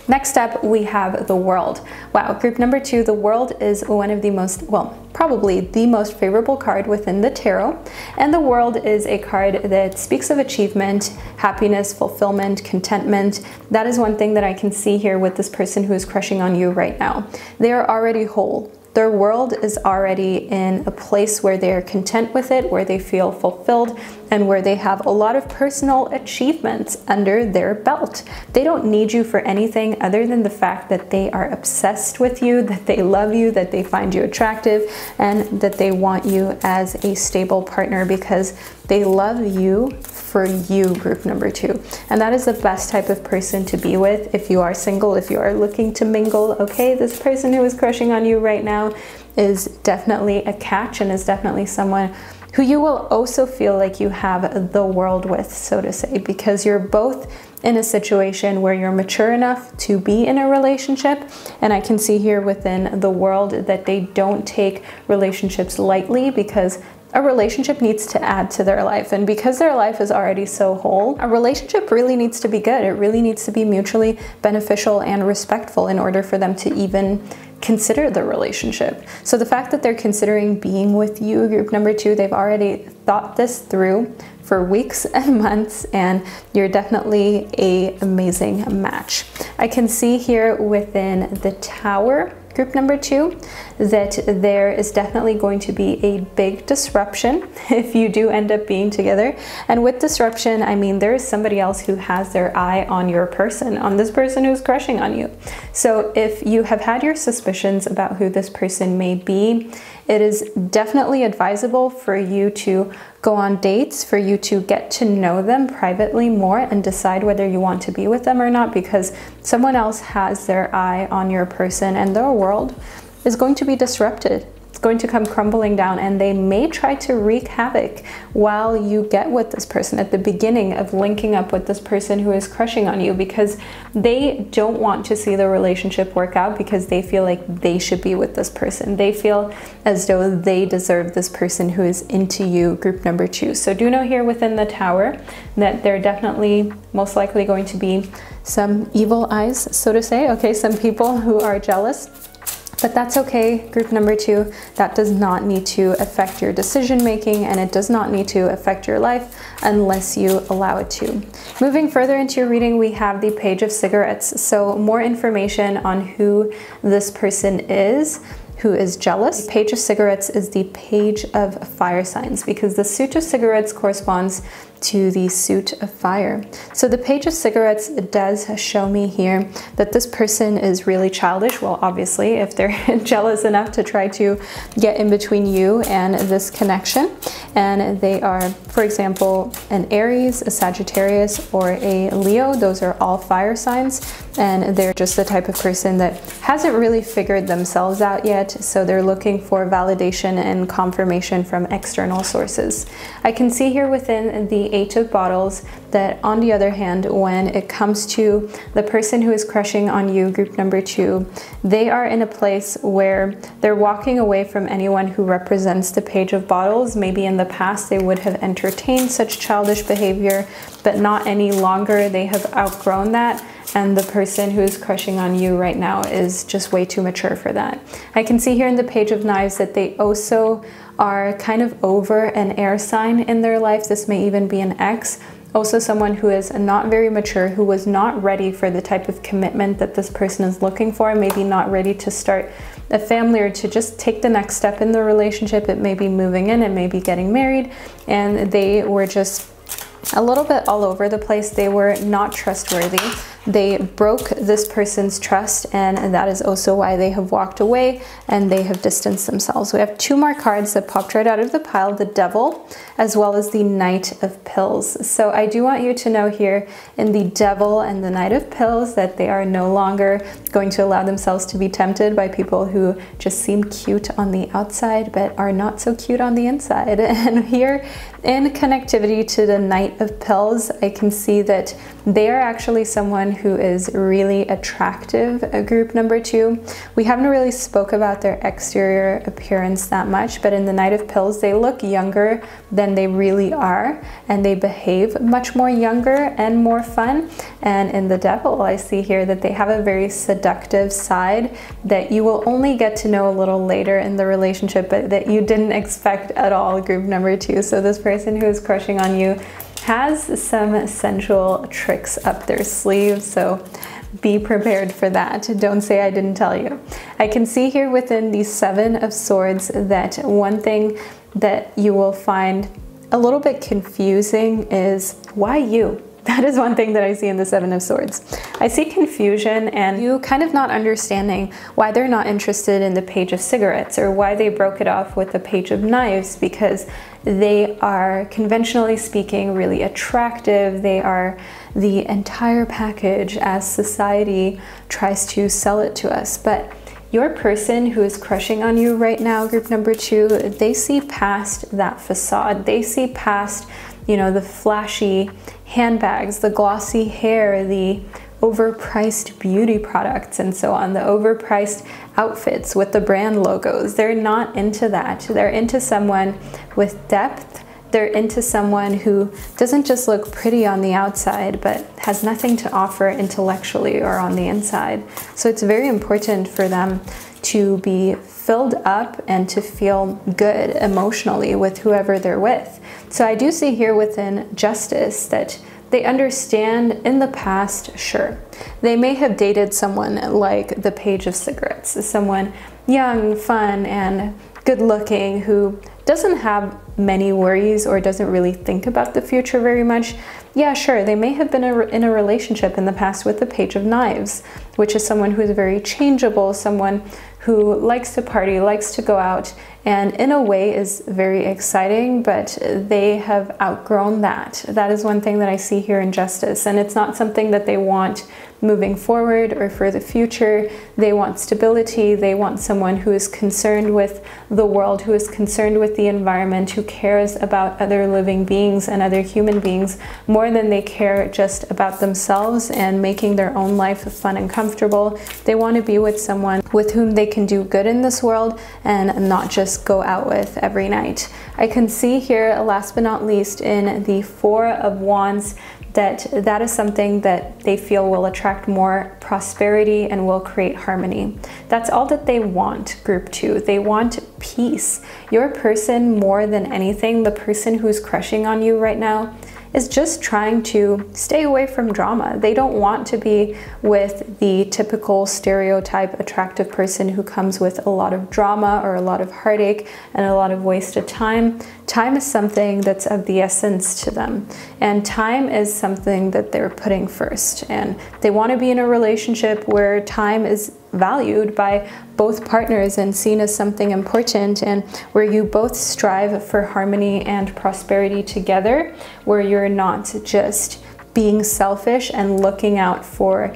Next up, we have the World. Wow, group number 2, the World is one of the most, well, probably the most favorable card within the tarot. And the World is a card that speaks of achievement, happiness, fulfillment, contentment. That is one thing that I can see here with this person who is crushing on you right now. They are already whole. Their world is already in a place where they are content with it, where they feel fulfilled, and where they have a lot of personal achievements under their belt. They don't need you for anything other than the fact that they are obsessed with you, that they love you, that they find you attractive, and that they want you as a stable partner because they love you for you, group number 2. And that is the best type of person to be with if you are single, if you are looking to mingle. Okay, this person who is crushing on you right now is definitely a catch and is definitely someone who you will also feel like you have the world with, so to say, because you're both in a situation where you're mature enough to be in a relationship. And I can see here within the World that they don't take relationships lightly because a relationship needs to add to their life. And because their life is already so whole, a relationship really needs to be good. It really needs to be mutually beneficial and respectful in order for them to even consider the relationship. So the fact that they're considering being with you, group number 2, they've already thought this through for weeks and months, and you're definitely an amazing match. I can see here within the Tower, group number 2, that there is definitely going to be a big disruption if you do end up being together. And with disruption, I mean there is somebody else who has their eye on your person, on this person who's crushing on you. So if you have had your suspicions about who this person may be, it is definitely advisable for you to go on dates, for you to get to know them privately more and decide whether you want to be with them or not, because someone else has their eye on your person and their world is going to be disrupted. It's going to come crumbling down, and they may try to wreak havoc while you get with this person at the beginning of linking up with this person who is crushing on you, because they don't want to see the relationship work out because they feel like they should be with this person. They feel as though they deserve this person who is into you, group number 2. So do know here within the Tower that there are definitely most likely going to be some evil eyes, so to say. Okay, some people who are jealous. But that's okay, group number 2. That does not need to affect your decision making, and it does not need to affect your life unless you allow it to. Moving further into your reading, we have the Page of Cigarettes. So more information on who this person is who is jealous. The Page of Cigarettes is the Page of Fire signs because the suit of cigarettes corresponds to the suit of fire. So the Page of Cigarettes does show me here that this person is really childish. Well, obviously, if they're jealous enough to try to get in between you and this connection. And they are, for example, an Aries, a Sagittarius, or a Leo. Those are all fire signs. And they're just the type of person that hasn't really figured themselves out yet. So they're looking for validation and confirmation from external sources. I can see here within the 8 of Bottles that, on the other hand, when it comes to the person who is crushing on you, group number 2, they are in a place where they're walking away from anyone who represents the Page of Bottles. Maybe in the past they would have entertained such childish behavior, but not any longer. They have outgrown that. And the person who is crushing on you right now is just way too mature for that. I can see here in the Page of Knives that they also are kind of over an air sign in their life. This may even be an ex. Also someone who is not very mature, who was not ready for the type of commitment that this person is looking for, maybe not ready to start a family or to just take the next step in the relationship. It may be moving in, it may be getting married, and they were just a little bit all over the place. They were not trustworthy. they broke this person's trust, and that is also why they have walked away and they have distanced themselves. We have two more cards that popped right out of the pile, the Devil, as well as the Knight of Pills. So I do want you to know here in the Devil and the Knight of Pills that they are no longer going to allow themselves to be tempted by people who just seem cute on the outside but are not so cute on the inside. And here in connectivity to the Knight of Pills, I can see that they are actually someone who is really attractive, group number 2. We haven't really spoke about their exterior appearance that much, but in the Knight of Pills, they look younger than they really are, and they behave much more younger and more fun. And in the Devil, I see here that they have a very seductive side that you will only get to know a little later in the relationship, but that you didn't expect at all, group number 2. So this person who is crushing on you has some sensual tricks up their sleeve, so be prepared for that. Don't say I didn't tell you. I can see here within the Seven of Swords that one thing that you will find a little bit confusing is why you? That is one thing that I see in the Seven of Swords. I see confusion and you kind of not understanding why they're not interested in the Page of Cigarettes or why they broke it off with the Page of Knives, because they are, conventionally speaking, really attractive. They are the entire package as society tries to sell it to us. But your person who is crushing on you right now, group number 2, they see past that facade. They see past, you know, the flashy handbags, the glossy hair, the overpriced beauty products and so on, the overpriced outfits with the brand logos. They're not into that. They're into someone with depth. They're into someone who doesn't just look pretty on the outside, but has nothing to offer intellectually or on the inside. So it's very important for them to be filled up and to feel good emotionally with whoever they're with. So I do see here within Justice that they understand in the past, sure, they may have dated someone like the Page of Cigarettes, someone young, fun, and good looking who doesn't have many worries or doesn't really think about the future very much. Yeah, sure, they may have been in a relationship in the past with the Page of Knives, which is someone who is very changeable, someone who likes to party, likes to go out, and in a way is very exciting, but they have outgrown that. That is one thing that I see here in Justice, and it's not something that they want moving forward or for the future. They want stability. They want someone who is concerned with the world, who is concerned with the environment, who cares about other living beings and other human beings more than they care just about themselves and making their own life fun and comfortable. They want to be with someone with whom they can do good in this world and not just go out with every night. I can see here, last but not least, in the Four of Wands, that is something that they feel will attract more prosperity and will create harmony. That's all that they want, group 2. They want peace. Your person, more than anything, the person who's crushing on you right now, is just trying to stay away from drama. They don't want to be with the typical stereotype attractive person who comes with a lot of drama or a lot of heartache and a lot of wasted time. Time is something that's of the essence to them, and time is something that they're putting first, and they want to be in a relationship where time is valued by both partners and seen as something important, and where you both strive for harmony and prosperity together, where you're not just being selfish and looking out for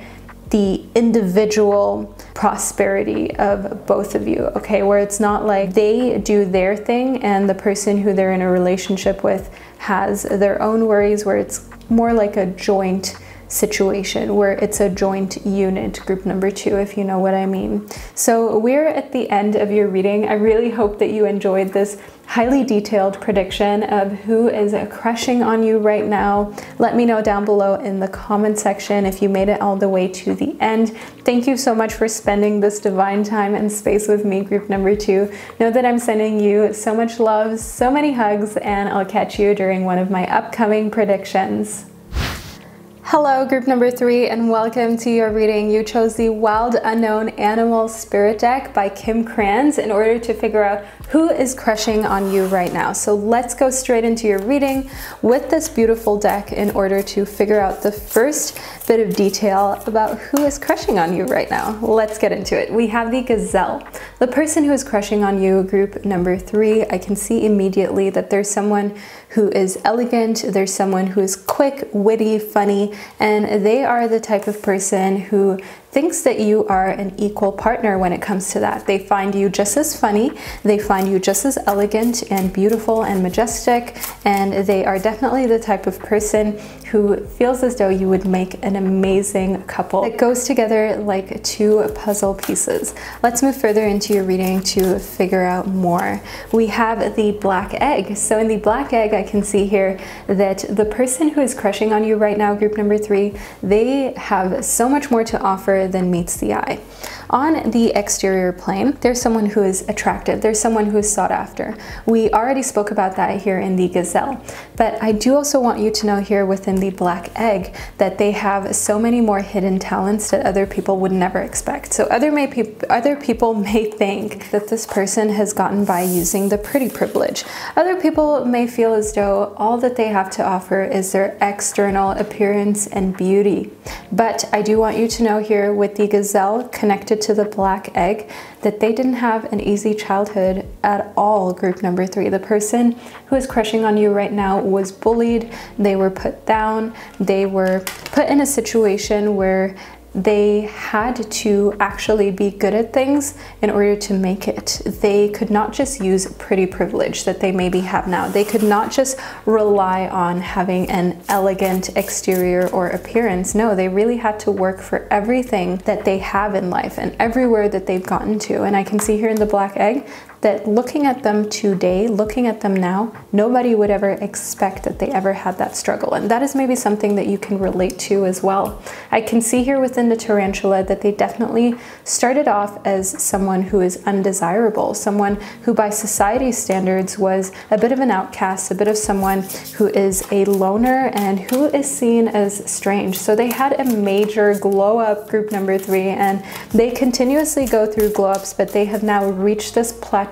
the individual prosperity of both of you, okay? Where it's not like they do their thing and the person who they're in a relationship with has their own worries, where it's more like a joint situation, where it's a joint unit, group number 2, if you know what I mean. So we're at the end of your reading. I really hope that you enjoyed this highly detailed prediction of who is crushing on you right now. Let me know down below in the comment section if you made it all the way to the end. Thank you so much for spending this divine time and space with me, group number 2. Know that I'm sending you so much love, so many hugs, and I'll catch you during one of my upcoming predictions. Hello, group number 3, and welcome to your reading. You chose the Wild Unknown Animal Spirit deck by Kim Kranz in order to figure out who is crushing on you right now. So let's go straight into your reading with this beautiful deck in order to figure out the first bit of detail about who is crushing on you right now. Let's get into it. We have the Gazelle. The person who is crushing on you, group number 3, I can see immediately that there's someone who is elegant, there's someone who is quick, witty, funny, and they are the type of person who thinks that you are an equal partner when it comes to that. They find you just as funny, they find you just as elegant and beautiful and majestic, and they are definitely the type of person who feels as though you would make an amazing couple. It goes together like two puzzle pieces. Let's move further into your reading to figure out more. We have the Black Egg. So in the Black Egg, I can see here that the person who is crushing on you right now, group number 3, they have so much more to offer than meets the eye. On the exterior plane, there's someone who is attractive, there's someone who is sought after. We already spoke about that here in the Gazelle, but I do also want you to know here within the Black Egg that they have so many more hidden talents that other people would never expect. So other people may think that this person has gotten by using the pretty privilege. Other people may feel as though all that they have to offer is their external appearance and beauty. But I do want you to know here with the Gazelle connected to the Black Egg that they didn't have an easy childhood at all, group number 3. The person who is crushing on you right now was bullied, they were put down, they were put in a situation where they had to actually be good at things in order to make it. They could not just use pretty privilege that they maybe have now. They could not just rely on having an elegant exterior or appearance. No, they really had to work for everything that they have in life and everywhere that they've gotten to. And I can see here in the Black Egg that looking at them today, looking at them now, nobody would ever expect that they ever had that struggle. And that is maybe something that you can relate to as well. I can see here within the tarantula that they definitely started off as someone who is undesirable, someone who by society's standards was a bit of an outcast, a bit of someone who is a loner and who is seen as strange. So they had a major glow up, group number 3, and they continuously go through glow ups, but they have now reached this plateau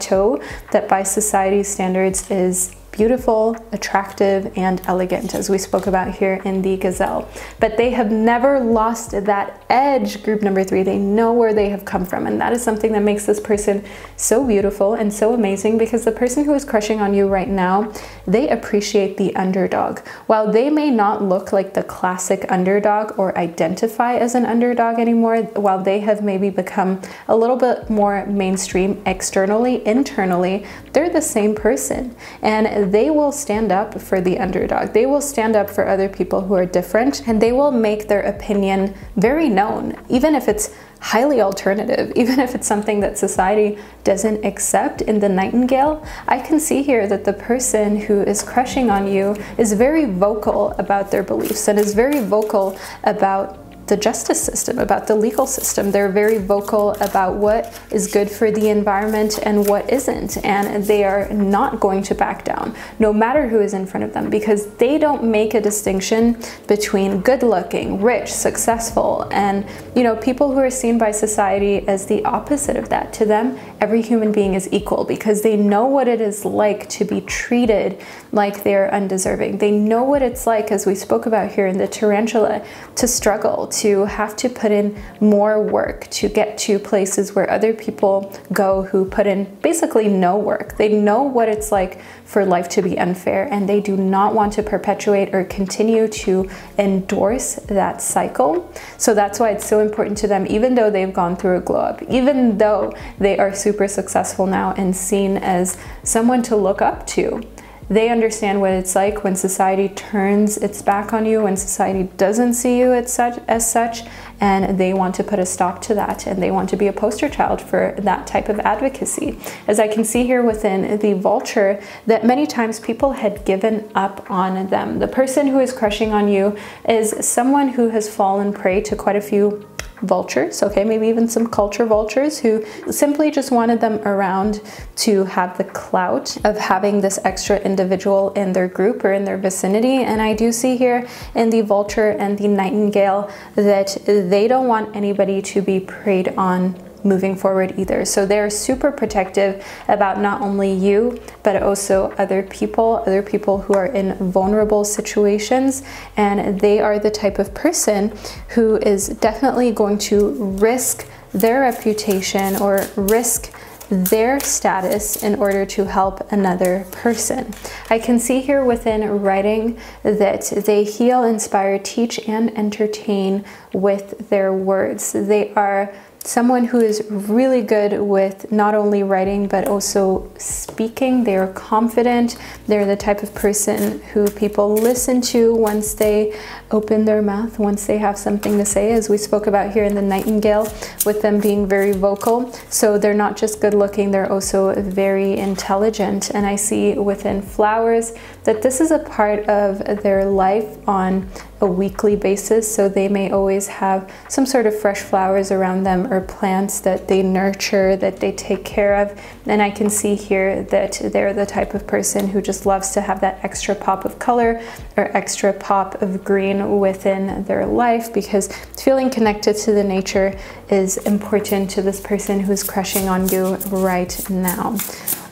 that by society's standards is beautiful, attractive, and elegant, as we spoke about here in the Gazelle. But they have never lost that edge, group number 3. They know where they have come from, and that is something that makes this person so beautiful and so amazing, because the person who is crushing on you right now, they appreciate the underdog. While they may not look like the classic underdog or identify as an underdog anymore, while they have maybe become a little bit more mainstream externally, internally, they're the same person. And they will stand up for the underdog. They will stand up for other people who are different, and they will make their opinion very known, even if it's highly alternative, even if it's something that society doesn't accept. In the Nightingale, I can see here that the person who is crushing on you is very vocal about their beliefs and is very vocal about the justice system, about the legal system. They're very vocal about what is good for the environment and what isn't, and they are not going to back down, no matter who is in front of them, because they don't make a distinction between good-looking, rich, successful, and people who are seen by society as the opposite of that. To them, every human being is equal, because they know what it is like to be treated like they're undeserving. They know what it's like, as we spoke about here in the tarantula, to struggle, to have to put in more work to get to places where other people go who put in basically no work. They know what it's like for life to be unfair, and they do not want to perpetuate or continue to endorse that cycle. So that's why it's so important to them, even though they've gone through a glow up, even though they are super successful now and seen as someone to look up to. They understand what it's like when society turns its back on you, when society doesn't see you as such, and they want to put a stop to that, and they want to be a poster child for that type of advocacy. As I can see here within the Vulture, that many times people had given up on them. The person who is crushing on you is someone who has fallen prey to quite a few vultures, okay, maybe even some culture vultures who simply just wanted them around to have the clout of having this extra individual in their group or in their vicinity. And I do see here in the vulture and the nightingale that they don't want anybody to be preyed on moving forward either. So they're super protective about not only you, but also other people who are in vulnerable situations. And they are the type of person who is definitely going to risk their reputation or risk their status in order to help another person. I can see here within writing that they heal, inspire, teach, and entertain with their words. They are someone who is really good with not only writing but also speaking. They are confident. They're the type of person who people listen to once they open their mouth, once they have something to say, as we spoke about here in the nightingale, with them being very vocal. So they're not just good looking, they're also very intelligent. And I see within flowers that this is a part of their life on a weekly basis, so they may always have some sort of fresh flowers around them or plants that they nurture, that they take care of. And I can see here that they're the type of person who just loves to have that extra pop of color or extra pop of green within their life, because feeling connected to the nature is important to this person who's crushing on you right now.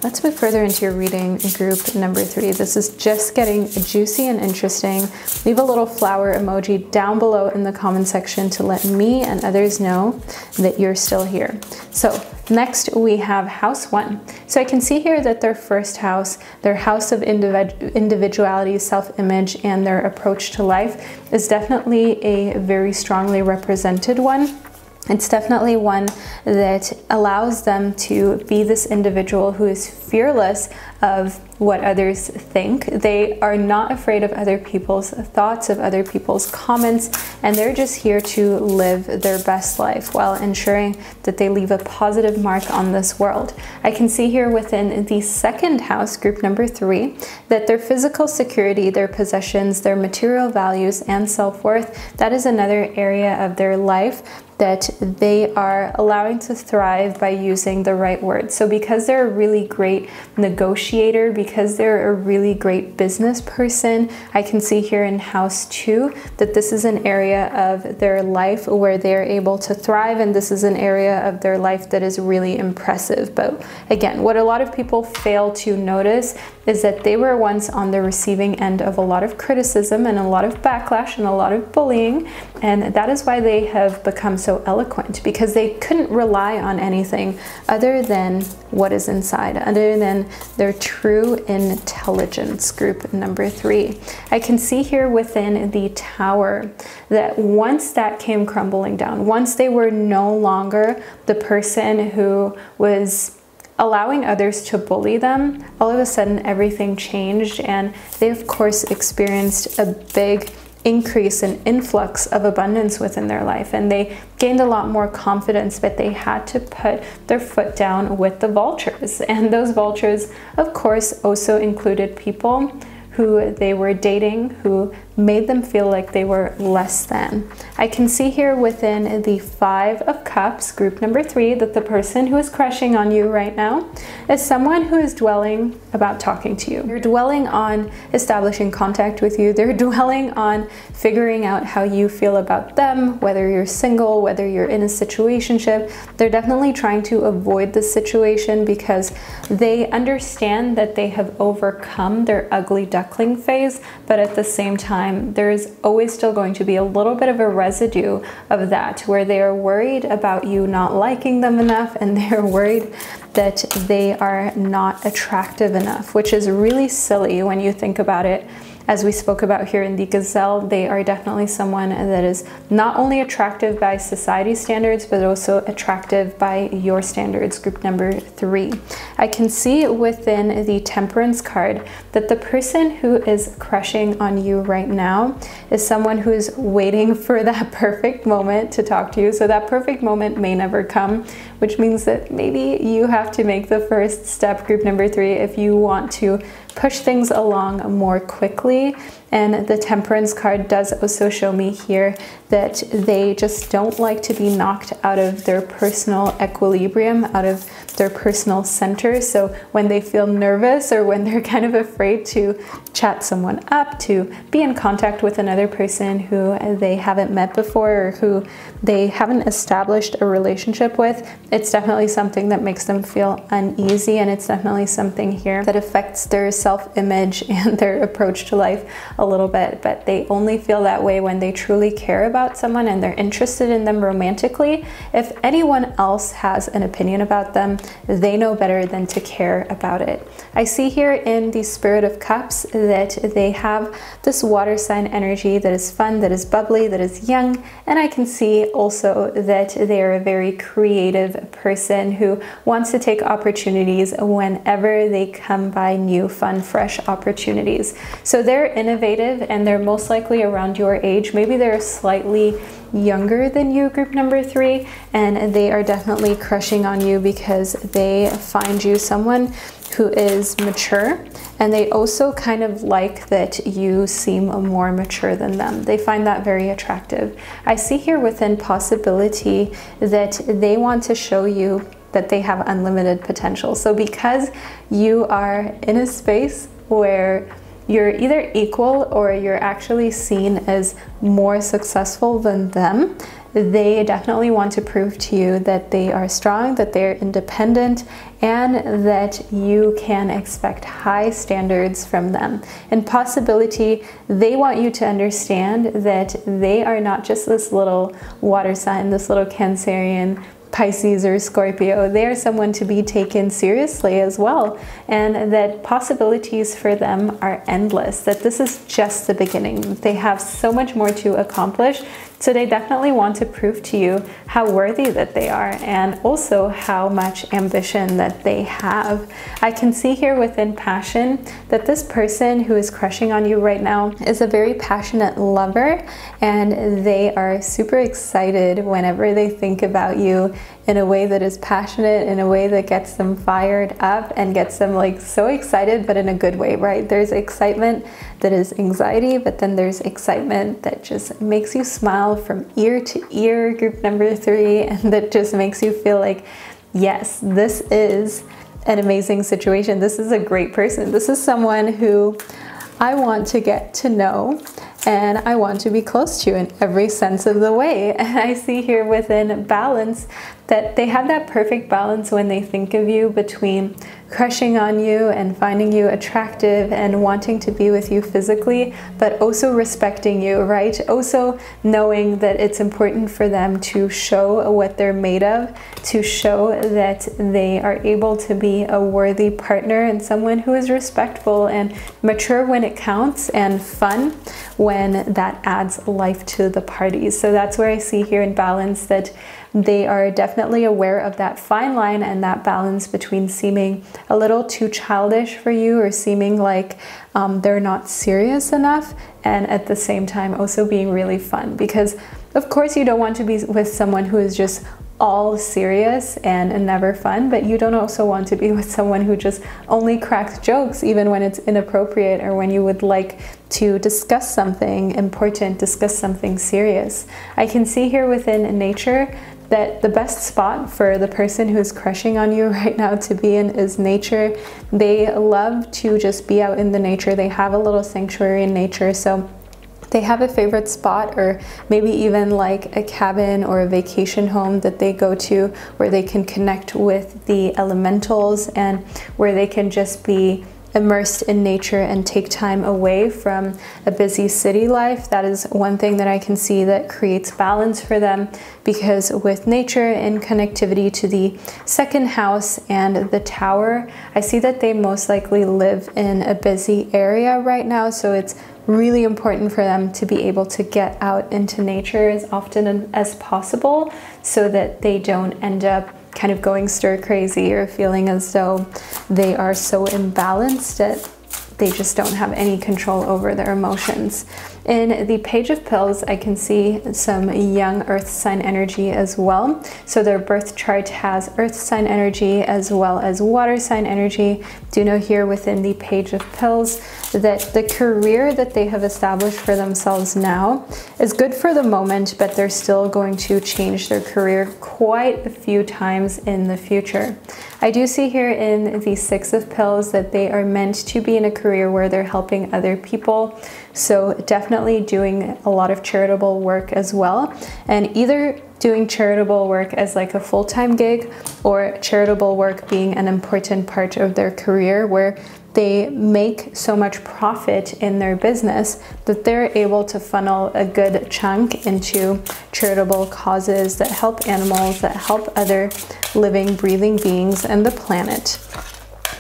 Let's move further into your reading, group number 3. This is just getting juicy and interesting. Leave a little flower emoji down below in the comment section to let me and others know that you're still here. So next we have house 1. So I can see here that their first house, their house of individuality, self-image, and their approach to life is definitely a very strongly represented one. It's definitely one that allows them to be this individual who is fearless of what others think. They are not afraid of other people's thoughts, of other people's comments, and they're just here to live their best life while ensuring that they leave a positive mark on this world. I can see here within the second house, group number 3, that their physical security, their possessions, their material values, and self-worth, that is another area of their life that they are allowing to thrive by using the right words. So because they're a really great negotiator, because they're a really great business person, I can see here in house 2 that this is an area of their life where they're able to thrive, and this is an area of their life that is really impressive. But again, what a lot of people fail to notice is that they were once on the receiving end of a lot of criticism and a lot of backlash and a lot of bullying, and that is why they have become so eloquent, because they couldn't rely on anything other than what is inside, other than their true intelligence. Group number 3. I can see here within the tower that once that came crumbling down, once they were no longer the person who was allowing others to bully them, all of a sudden everything changed, and they of course experienced a big increase and influx of abundance within their life, and they gained a lot more confidence, but they had to put their foot down with the vultures. And those vultures of course also included people who they were dating, who made them feel like they were less than. I can see here within the 5 of Cups, group number 3, that the person who is crushing on you right now is someone who is dwelling about talking to you. They're dwelling on establishing contact with you. They're dwelling on figuring out how you feel about them, whether you're single, whether you're in a situationship. They're definitely trying to avoid the situation because they understand that they have overcome their ugly duckling phase, but at the same time, there is always still going to be a little bit of a residue of that, where they are worried about you not liking them enough, and they're worried that they are not attractive enough, which is really silly when you think about it. As we spoke about here in the Gazelle, they are definitely someone that is not only attractive by society standards, but also attractive by your standards. Group number 3. I can see within the Temperance card that the person who is crushing on you right now is someone who is waiting for that perfect moment to talk to you. So that perfect moment may never come, which means that maybe you have to make the first step, group number 3, if you want to push things along more quickly. And the Temperance card does also show me here that they just don't like to be knocked out of their personal equilibrium, out of their personal center. So when they feel nervous or when they're kind of afraid to chat someone up, to be in contact with another person who they haven't met before or who they haven't established a relationship with, it's definitely something that makes them feel uneasy, and it's definitely something here that affects their self-image and their approach to life a little bit. But they only feel that way when they truly care about someone and they're interested in them romantically. If anyone else has an opinion about them, they know better than to care about it. I see here in the Spirit of Cups that they have this water sign energy that is fun, that is bubbly, that is young, and I can see also that they are a very creative person who wants to take opportunities whenever they come by new, fun, fresh opportunities. So they're innovative, and they're most likely around your age. Maybe they're slightly younger than you, group number 3, and they are definitely crushing on you because they find you someone who is mature, and they also kind of like that you seem more mature than them. They find that very attractive. I see here within possibility that they want to show you that they have unlimited potential. So because you are in a space where you're either equal or you're actually seen as more successful than them, they definitely want to prove to you that they are strong, that they're independent, and that you can expect high standards from them. In possibility, they want you to understand that they are not just this little water sign, this little Cancerian, Pisces or Scorpio. They are someone to be taken seriously as well, and that possibilities for them are endless, that this is just the beginning. They have so much more to accomplish, so they definitely want to prove to you how worthy that they are, and also how much ambition that they have. I can see here within passion that this person who is crushing on you right now is a very passionate lover, and they are super excited whenever they think about you in a way that is passionate, in a way that gets them fired up and gets them like so excited, but in a good way, right? There's excitement that is anxiety, but then there's excitement that just makes you smile from ear to ear, group number 3, and that just makes you feel like, yes, this is an amazing situation. This is a great person. This is someone who I want to get to know, and I want to be close to in every sense of the way. And I see here within balance that they have that perfect balance when they think of you between crushing on you and finding you attractive and wanting to be with you physically, but also respecting you, right? Also knowing that it's important for them to show what they're made of, to show that they are able to be a worthy partner and someone who is respectful and mature when it counts, and fun when that adds life to the parties. So that's where I see here in balance that they are definitely aware of that fine line and that balance between seeming a little too childish for you or seeming like they're not serious enough, and at the same time also being really fun. Because of course you don't want to be with someone who is just all serious and never fun, but you don't also want to be with someone who just only cracks jokes even when it's inappropriate or when you would like to discuss something important, discuss something serious. I can see here within nature that the best spot for the person who's crushing on you right now to be in is nature. They love to just be out in the nature. They have a little sanctuary in nature, so they have a favorite spot, or maybe even like a cabin or a vacation home that they go to where they can connect with the elementals and where they can just be immersed in nature and take time away from a busy city life. That is one thing that I can see that creates balance for them, because with nature and connectivity to the second house and the tower, I see that they most likely live in a busy area right now, so it's really important for them to be able to get out into nature as often as possible so that they don't end up kind of going stir crazy or feeling as though they are so imbalanced that they just don't have any control over their emotions. In the Page of Pills, I can see some young earth sign energy as well. So their birth chart has earth sign energy as well as water sign energy. Do know here within the Page of Pills that the career that they have established for themselves now is good for the moment, but they're still going to change their career quite a few times in the future. I do see here in the Six of Pills that they are meant to be in a career where they're helping other people. So definitely doing a lot of charitable work as well, and either doing charitable work as like a full-time gig or charitable work being an important part of their career where they make so much profit in their business that they're able to funnel a good chunk into charitable causes that help animals, that help other living, breathing beings and the planet.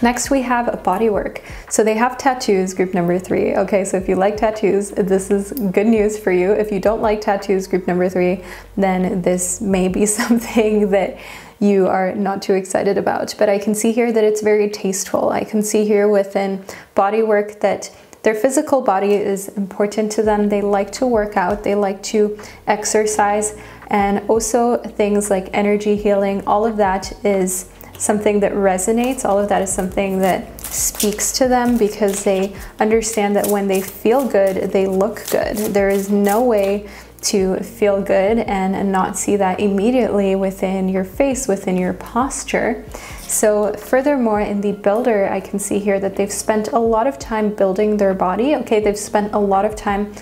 Next, we have bodywork. So they have tattoos, group number 3. Okay, so if you like tattoos, this is good news for you. If you don't like tattoos, group number 3, then this may be something that you are not too excited about. But I can see here that it's very tasteful. I can see here within bodywork that their physical body is important to them. They like to work out, they like to exercise, and also things like energy healing. All of that is something that resonates. All of that is something that speaks to them because they understand that when they feel good, they look good. There is no way to feel good and not see that immediately within your face, within your posture. So furthermore, in the builder, I can see here that they've spent a lot of time building their body. Okay, they've spent a lot of time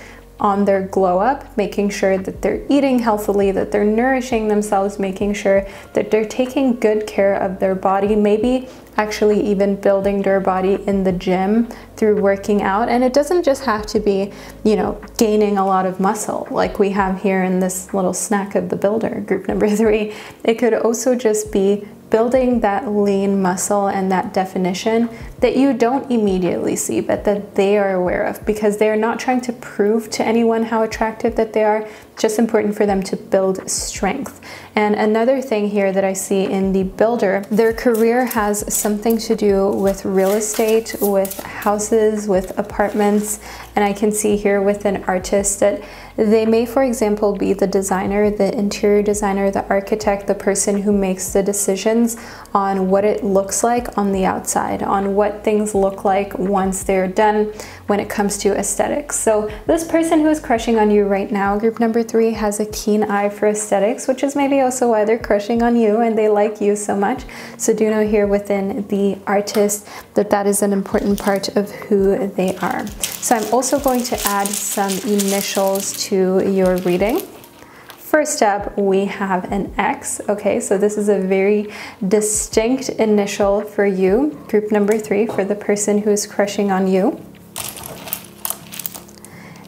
on their glow up, making sure that they're eating healthily, that they're nourishing themselves, making sure that they're taking good care of their body, maybe actually even building their body in the gym through working out. And it doesn't just have to be, you know, gaining a lot of muscle like we have here in this little snack of the builder, group number 3. It could also just be building that lean muscle and that definition that you don't immediately see, but that they are aware of, because they're not trying to prove to anyone how attractive that they are. Just important for them to build strength. And another thing here that I see in the builder, their career has something to do with real estate, with houses, with apartments. And I can see here with an artist that they may, for example, be the designer, the interior designer, the architect, the person who makes the decisions on what it looks like on the outside, on what things look like once they're done when it comes to aesthetics. So this person who is crushing on you right now, group number 3, has a keen eye for aesthetics, which is maybe also why they're crushing on you and they like you so much. So do know here within the artist that that is an important part of who they are. So I'm also going to add some initials to your reading. First up, we have an X. Okay, so this is a very distinct initial for you, group number 3, for the person who is crushing on you.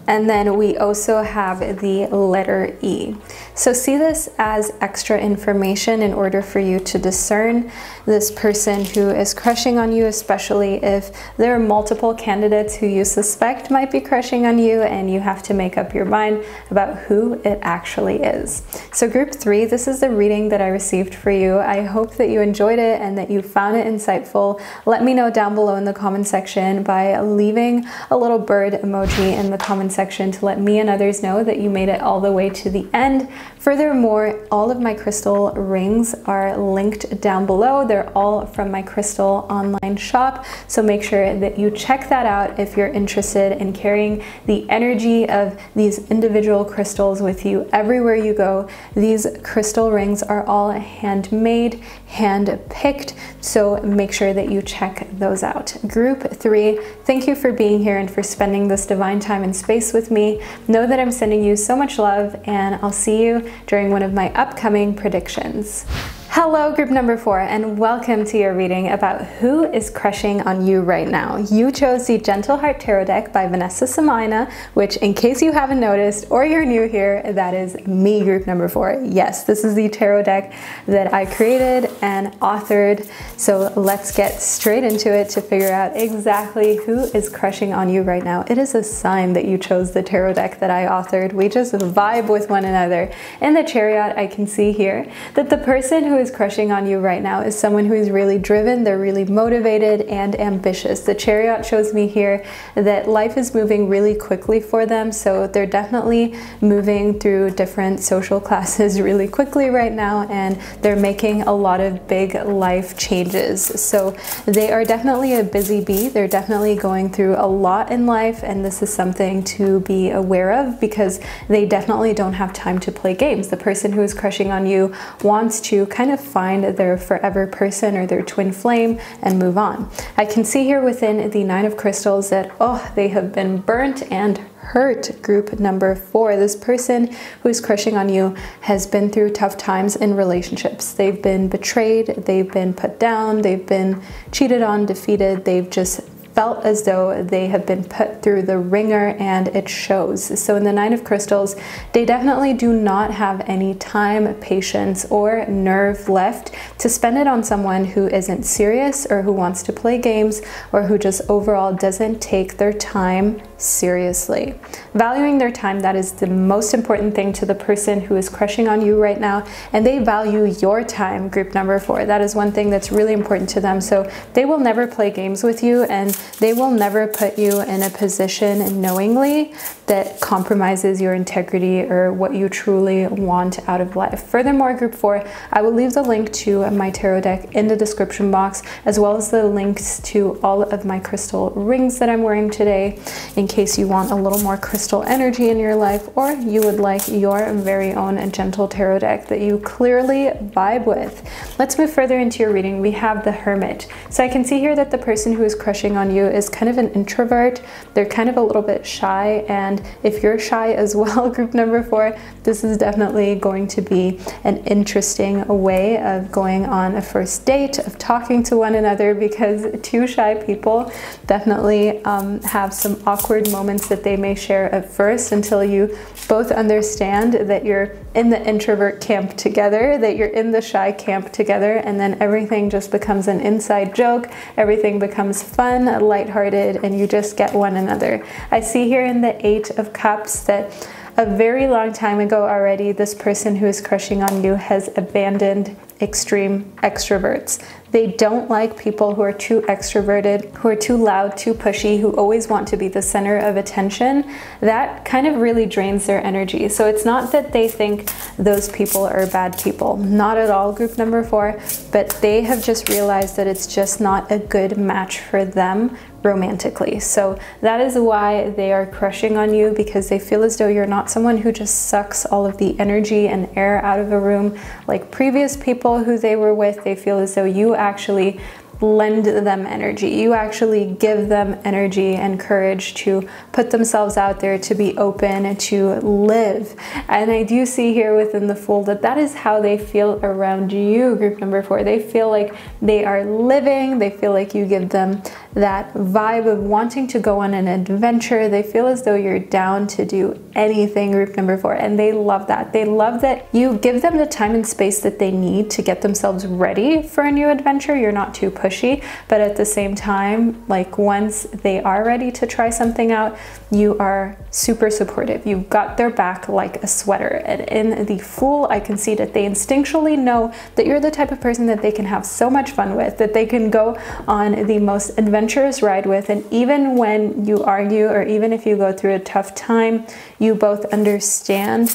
And then we also have the letter E. So see this as extra information in order for you to discern this person who is crushing on you, especially if there are multiple candidates who you suspect might be crushing on you and you have to make up your mind about who it actually is. So group 3, this is the reading that I received for you. I hope that you enjoyed it and that you found it insightful. Let me know down below in the comment section by leaving a little bird emoji in the comment section to let me and others know that you made it all the way to the end. Furthermore, all of my crystal rings are linked down below. They're all from my crystal online shop, so make sure that you check that out if you're interested in carrying the energy of these individual crystals with you everywhere you go. These crystal rings are all handmade, hand-picked, so make sure that you check those out. Group 3, thank you for being here and for spending this divine time and space with me. Know that I'm sending you so much love, and I'll see you during one of my upcoming predictions. Hello, group number 4, and welcome to your reading about who is crushing on you right now. You chose the Gentle Heart Tarot deck by Vanessa and I, which, in case you haven't noticed or you're new here, that is me, group number 4. Yes, this is the tarot deck that I created and authored. So let's get straight into it to figure out exactly who is crushing on you right now. It is a sign that you chose the tarot deck that I authored. We just vibe with one another. In the Chariot, I can see here that the person who is crushing on you right now is someone who is really driven, they're really motivated and ambitious. The Chariot shows me here that life is moving really quickly for them, so they're definitely moving through different social classes really quickly right now, and they're making a lot of big life changes. So they are definitely a busy bee. They're definitely going through a lot in life, and this is something to be aware of because they definitely don't have time to play games. The person who is crushing on you wants to kind of find their forever person or their twin flame and move on. I can see here within the Nine of Crystals that, oh, they have been burnt and hurt. Group number 4, this person who is crushing on you has been through tough times in relationships. They've been betrayed, they've been put down, they've been cheated on, defeated, they've just felt as though they have been put through the ringer, and it shows. So in the Nine of Crystals, they definitely do not have any time, patience, or nerve left to spend it on someone who isn't serious or who wants to play games or who just overall doesn't take their time seriously. Valuing their time, that is the most important thing to the person who is crushing on you right now, and they value your time, group number 4. That is one thing that's really important to them. So they will never play games with you, and they will never put you in a position knowingly that compromises your integrity or what you truly want out of life. Furthermore, group 4, I will leave the link to my tarot deck in the description box, as well as the links to all of my crystal rings that I'm wearing today, in case you want a little more crystal energy in your life, or you would like your very own gentle tarot deck that you clearly vibe with. Let's move further into your reading. We have the Hermit. So I can see here that the person who is crushing on you is kind of an introvert. They're kind of a little bit shy, and if you're shy as well, group number 4, this is definitely going to be an interesting way of going on a first date, of talking to one another, because two shy people definitely have some awkward moments that they may share at first until you both understand that you're in the introvert camp together, that you're in the shy camp together, and then everything just becomes an inside joke, everything becomes fun, lighthearted, and you just get one another. I see here in the Eight of Cups that a very long time ago already, this person who is crushing on you has abandoned extreme extroverts. They don't like people who are too extroverted, who are too loud, too pushy, who always want to be the center of attention. That kind of really drains their energy. So it's not that they think those people are bad people. Not at all, group number 4, but they have just realized that it's just not a good match for them romantically. So that is why they are crushing on you, because they feel as though you're not someone who just sucks all of the energy and air out of a room like previous people who they were with. They feel as though you actually lend them energy. You actually give them energy and courage to put themselves out there, to be open, to live. And I do see here within the Fool that that is how they feel around you, group number 4. They feel like they are living. They feel like you give them that vibe of wanting to go on an adventure. They feel as though you're down to do anything, group number 4, and they love that. They love that you give them the time and space that they need to get themselves ready for a new adventure. You're not too pushy, but at the same time, like once they are ready to try something out, you are super supportive. You've got their back like a sweater. And in the Fool, I can see that they instinctually know that you're the type of person that they can have so much fun with, that they can go on the most adventurous ride with, and even when you argue, or even if you go through a tough time, you both understand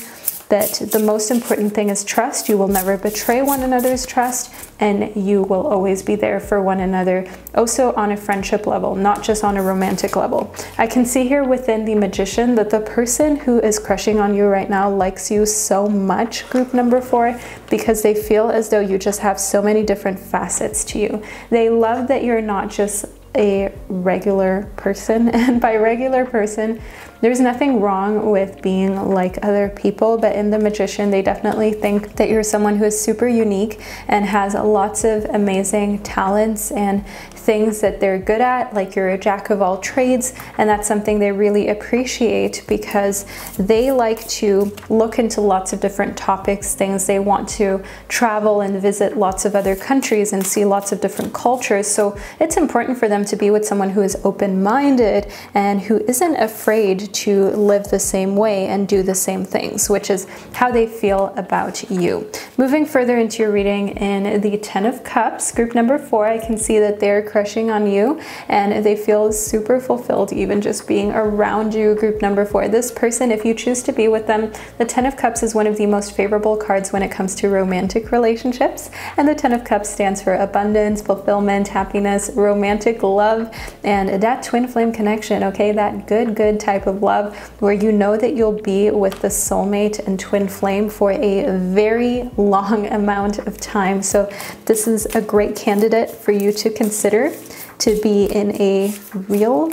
that the most important thing is trust. You will never betray one another's trust, and you will always be there for one another, also on a friendship level, not just on a romantic level. I can see here within the Magician that the person who is crushing on you right now likes you so much, group number 4, because they feel as though you just have so many different facets to you. They love that you're not just a regular person, and by regular person, there's nothing wrong with being like other people, but in the Magician, they definitely think that you're someone who is super unique and has lots of amazing talents and things that they're good at, like you're a jack of all trades, and that's something they really appreciate because they like to look into lots of different topics, things. They want to travel and visit lots of other countries and see lots of different cultures, so it's important for them to be with someone who is open-minded and who isn't afraid to live the same way and do the same things, which is how they feel about you. Moving further into your reading in the 10 of Cups, group number 4, I can see that they're crushing on you and they feel super fulfilled even just being around you. Group number 4, this person, if you choose to be with them, the 10 of Cups is one of the most favorable cards when it comes to romantic relationships, and the 10 of Cups stands for abundance, fulfillment, happiness, romantic love, and that twin flame connection, okay? That good type of love where you know that you'll be with the soulmate and twin flame for a very long amount of time. So this is a great candidate for you to consider to be in a real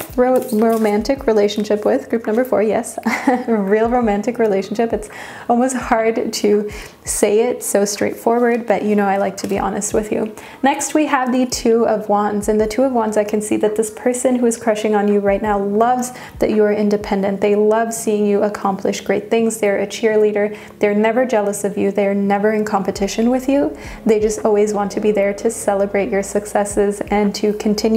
romantic relationship with. Group number 4, yes, a real romantic relationship. It's almost hard to say it so straightforward, but you know I like to be honest with you. Next, we have the 2 of Wands, and the 2 of Wands, I can see that this person who is crushing on you right now loves that you are independent. They love seeing you accomplish great things. They're a cheerleader. They're never jealous of you. They're never in competition with you. They just always want to be there to celebrate your successes and to continue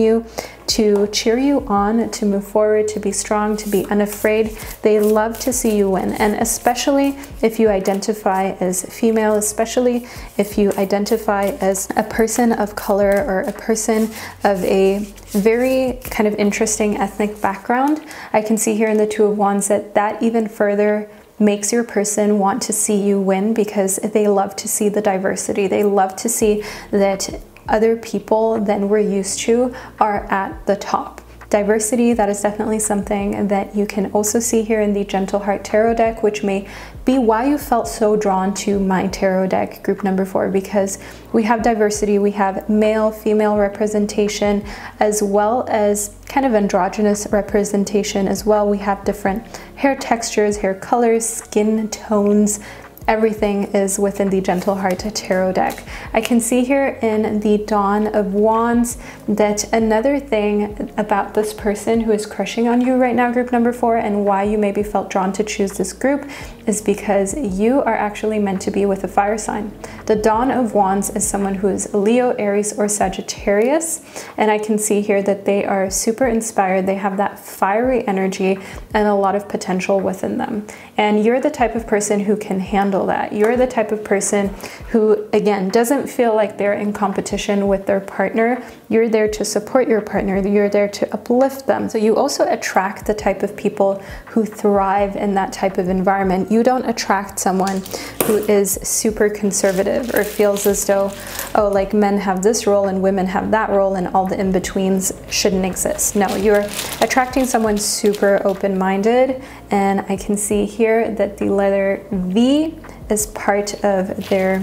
to cheer you on, to move forward, to be strong, to be unafraid. They love to see you win, and especially if you identify as female, especially if you identify as a person of color or a person of a very kind of interesting ethnic background. I can see here in the 2 of Wands that even further makes your person want to see you win, because they love to see the diversity. They love to see that other people than we're used to are at the top. Diversity, that is definitely something that you can also see here in the Gentle Heart Tarot deck, which may be why you felt so drawn to my tarot deck, group number 4, because we have diversity, we have male, female representation, as well as kind of androgynous representation as well. We have different hair textures, hair colors, skin tones. Everything is within the Gentle Heart Tarot deck. I can see here in the Dawn of Wands that another thing about this person who is crushing on you right now, group number 4, and why you maybe felt drawn to choose this group is because you are actually meant to be with a fire sign. The Dawn of Wands is someone who is Leo, Aries, or Sagittarius, and I can see here that they are super inspired. They have that fiery energy and a lot of potential within them. And you're the type of person who can handle that. You're the type of person who, again, doesn't feel like they're in competition with their partner. You're there to support your partner. You're there to uplift them. So you also attract the type of people who thrive in that type of environment. You don't attract someone who is super conservative or feels as though, oh, like men have this role and women have that role and all the in-betweens shouldn't exist. No, you're attracting someone super open-minded, and I can see here that the letter V is part of their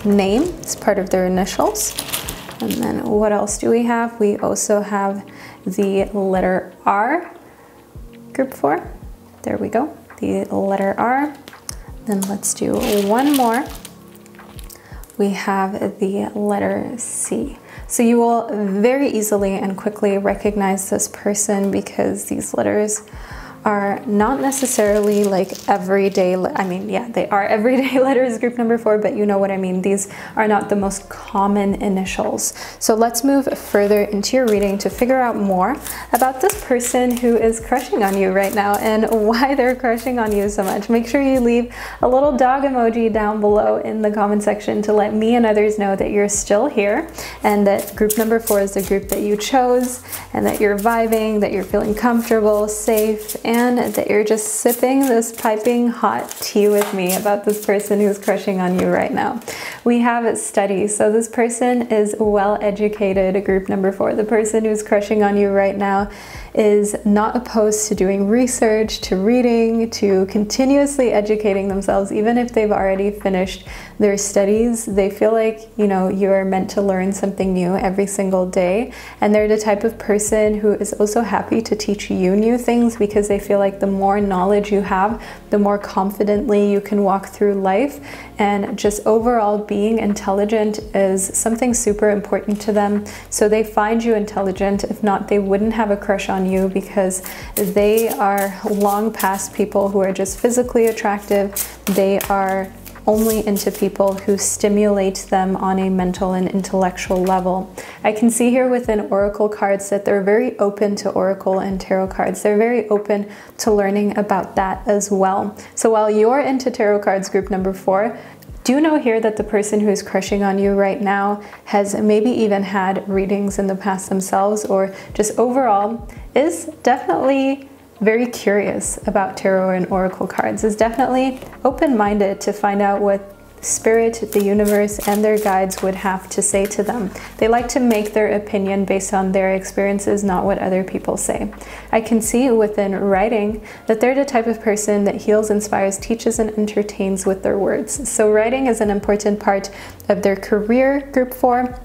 name. It's part of their initials. And then what else do we have? We also have the letter R, group 4. There we go, the letter R. Then let's do one more. We have the letter C. So you will very easily and quickly recognize this person because these letters are not necessarily like everyday, I mean, yeah, they are everyday letters, group number 4, but you know what I mean. These are not the most common initials. So let's move further into your reading to figure out more about this person who is crushing on you right now and why they're crushing on you so much. Make sure you leave a little dog emoji down below in the comment section to let me and others know that you're still here and that group number 4 is the group that you chose and that you're vibing, that you're feeling comfortable, safe, and that you're just sipping this piping hot tea with me about this person who's crushing on you right now. We have studies, so this person is well educated, group number 4. The person who's crushing on you right now is not opposed to doing research, to reading, to continuously educating themselves. Even if they've already finished their studies, they feel like, you know, you're meant to learn something new every single day. And they're the type of person who is also happy to teach you new things because they feel like the more knowledge you have, the more confidently you can walk through life. And just overall being intelligent is something super important to them. So they find you intelligent. If not, they wouldn't have a crush on you because they are long past people who are just physically attractive. They are only into people who stimulate them on a mental and intellectual level. I can see here within oracle cards that they're very open to oracle and tarot cards. They're very open to learning about that as well. So while you're into tarot cards, group number 4, do know here that the person who is crushing on you right now has maybe even had readings in the past themselves, or just overall is definitely very curious about tarot and oracle cards, is definitely open-minded to find out what Spirit, the universe, and their guides would have to say to them. They like to make their opinion based on their experiences, not what other people say. I can see within writing that they're the type of person that heals, inspires, teaches, and entertains with their words. So writing is an important part of their career, group 4.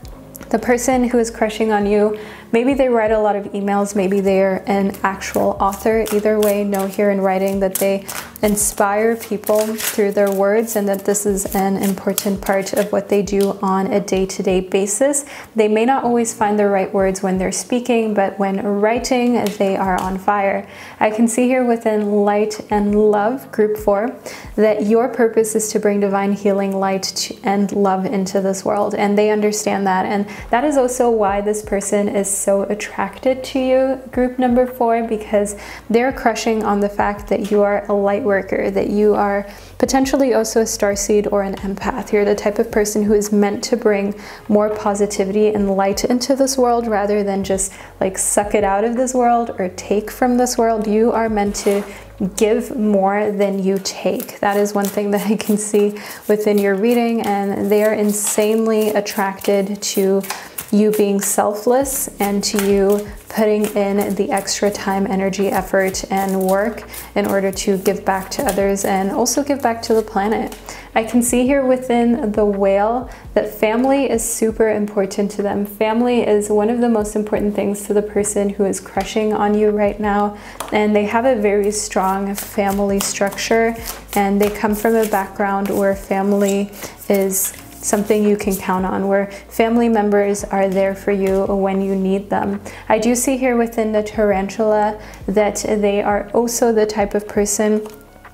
The person who is crushing on you, maybe they write a lot of emails, maybe they're an actual author. Either way, know here in writing that they inspire people through their words, and that this is an important part of what they do on a day-to-day basis. They may not always find the right words when they're speaking, but when writing, they are on fire. I can see here within light and love, group 4, that your purpose is to bring divine healing, light, and love into this world, and they understand that. And that is also why this person is so attracted to you, group number 4, because they're crushing on the fact that you are a light worker, that you are potentially also a starseed or an empath. You're the type of person who is meant to bring more positivity and light into this world rather than just like suck it out of this world or take from this world. You are meant to give more than you take. That is one thing that I can see within your reading, and they are insanely attracted to you being selfless and to you putting in the extra time, energy, effort, and work in order to give back to others and also give back to the planet. I can see here within the whale that family is super important to them. Family is one of the most important things to the person who is crushing on you right now, and they have a very strong family structure, and they come from a background where family is something you can count on, where family members are there for you when you need them. I do see here within the tarantula that they are also the type of person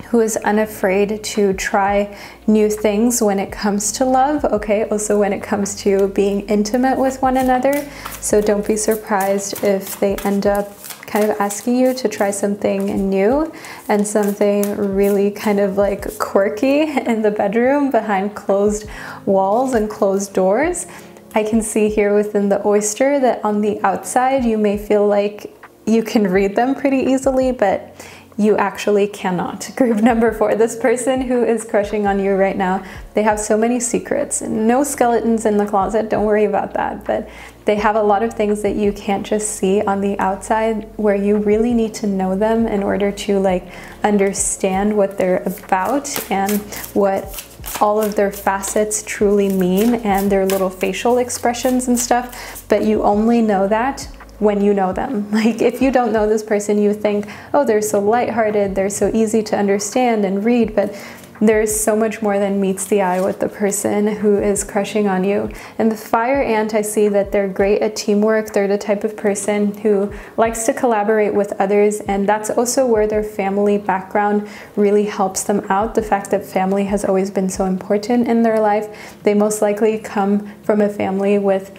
who is unafraid to try new things when it comes to love, okay? Also when it comes to being intimate with one another. So don't be surprised if they end up kind of asking you to try something new and something really kind of like quirky in the bedroom behind closed walls and closed doors. I can see here within the oyster that on the outside you may feel like you can read them pretty easily, but you actually cannot. Group number 4, this person who is crushing on you right now, they have so many secrets. No skeletons in the closet, don't worry about that, but they have a lot of things that you can't just see on the outside, where you really need to know them in order to like understand what they're about and what all of their facets truly mean and their little facial expressions and stuff, but you only know that when you know them. Like if you don't know this person, you think, oh, they're so lighthearted, they're so easy to understand and read, but there's so much more than meets the eye with the person who is crushing on you. And the fire ant, I see that they're great at teamwork. They're the type of person who likes to collaborate with others, and that's also where their family background really helps them out. The fact that family has always been so important in their life. They most likely come from a family with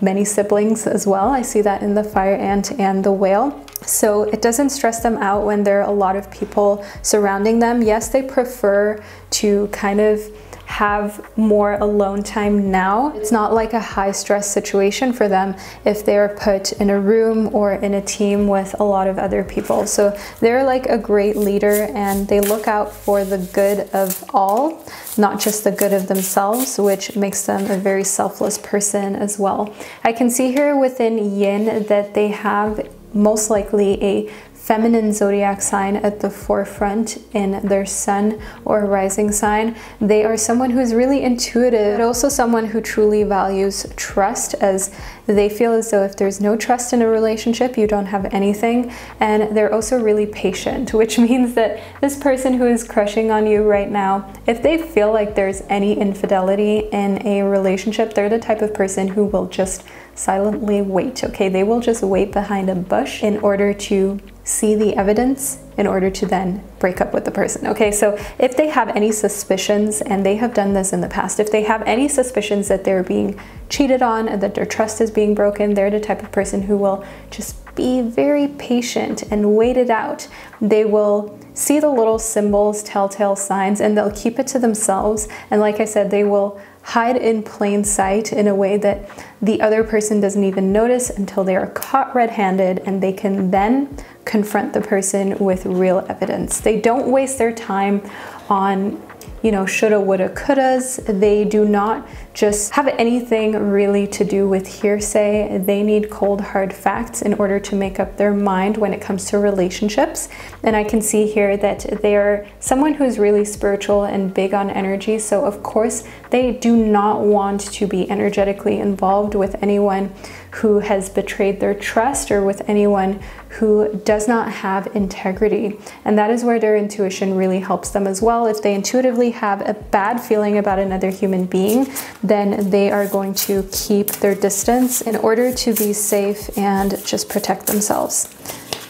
many siblings as well. I see that in the fire ant and the whale. So it doesn't stress them out when there are a lot of people surrounding them. Yes, they prefer to kind of have more alone time now. It's not like a high stress situation for them if they're put in a room or in a team with a lot of other people. So they're like a great leader, and they look out for the good of all, not just the good of themselves, which makes them a very selfless person as well. I can see here within yin that they have most likely a feminine zodiac sign at the forefront in their sun or rising sign. They are someone who is really intuitive, but also someone who truly values trust, as they feel as though if there's no trust in a relationship, you don't have anything. And they're also really patient, which means that this person who is crushing on you right now, if they feel like there's any infidelity in a relationship, they're the type of person who will just silently wait, okay? They will just wait behind a bush in order to see the evidence in order to then break up with the person. Okay, so if they have any suspicions, and they have done this in the past, if they have any suspicions that they're being cheated on and that their trust is being broken, they're the type of person who will just be very patient and wait it out. They will see the little symbols, telltale signs, and they'll keep it to themselves. And like I said, they will hide in plain sight in a way that the other person doesn't even notice until they are caught red-handed, and they can then confront the person with real evidence. They don't waste their time on, you know, shoulda, woulda, couldas. They do not just have anything really to do with hearsay. They need cold, hard facts in order to make up their mind when it comes to relationships. And I can see here that they are someone who's really spiritual and big on energy. So of course, they do not want to be energetically involved with anyone who has betrayed their trust or with anyone who does not have integrity. And that is where their intuition really helps them as well. If they intuitively have a bad feeling about another human being, then they are going to keep their distance in order to be safe and just protect themselves.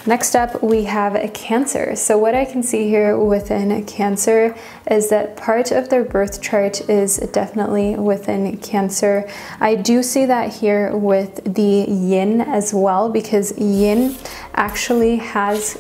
Next up, we have a Cancer. So what I can see here within a Cancer is that part of their birth chart is definitely within Cancer. I do see that here with the Yin as well, because Yin actually has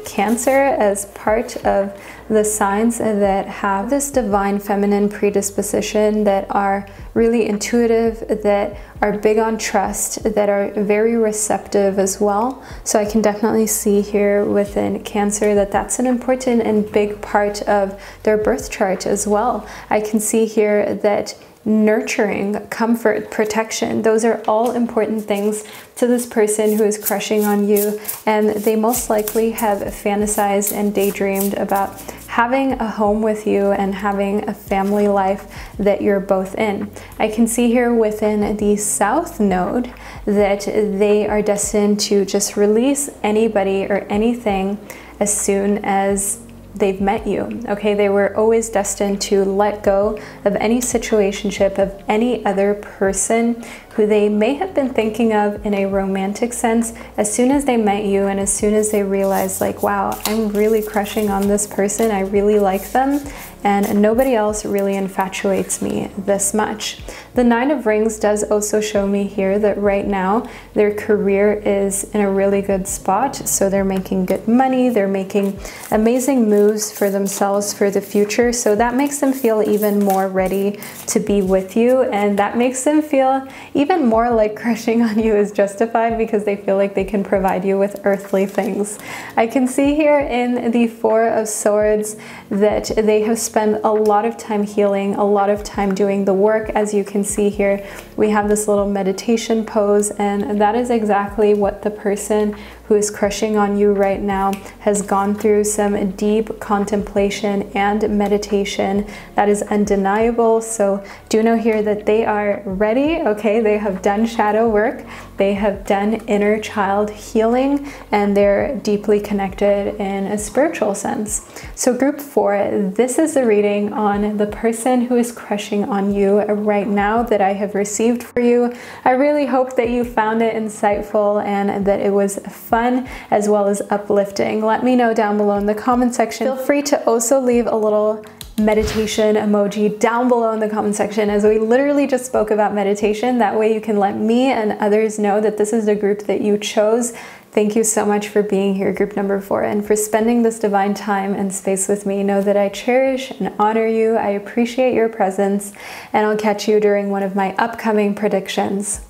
Cancer as part of the signs that have this divine feminine predisposition, that are really intuitive, that are big on trust, that are very receptive as well. So I can definitely see here within Cancer that that's an important and big part of their birth chart as well. I can see here that nurturing, comfort, protection, those are all important things to this person who is crushing on you, and they most likely have fantasized and daydreamed about having a home with you and having a family life that you're both in. I can see here within the South Node that they are destined to just release anybody or anything as soon as they've met you. Okay, they were always destined to let go of any situationship of any other person who they may have been thinking of in a romantic sense. As soon as they met you and as soon as they realized, like, wow, I'm really crushing on this person, I really like them, and nobody else really infatuates me this much. The Nine of Rings does also show me here that right now their career is in a really good spot. So they're making good money, they're making amazing moves for themselves for the future. So that makes them feel even more ready to be with you, and that makes them feel even more like crushing on you is justified, because they feel like they can provide you with earthly things. I can see here in the Four of Swords that they have spent a lot of time healing, a lot of time doing the work. As you can see here, we have this little meditation pose, and that is exactly what the person who is crushing on you right now has gone through, some deep contemplation and meditation. That is undeniable. So do know here that they are ready. Okay, they have done shadow work, they have done inner child healing, and they're deeply connected in a spiritual sense. So group 4, this is the reading on the person who is crushing on you right now that I have received for you. I really hope that you found it insightful and that it was fun as well as uplifting. Let me know down below in the comment section. Feel free to also leave a little meditation emoji down below in the comment section, as we literally just spoke about meditation. That way you can let me and others know that this is the group that you chose. Thank you so much for being here, group number 4, and for spending this divine time and space with me. Know that I cherish and honor you. I appreciate your presence, and I'll catch you during one of my upcoming predictions.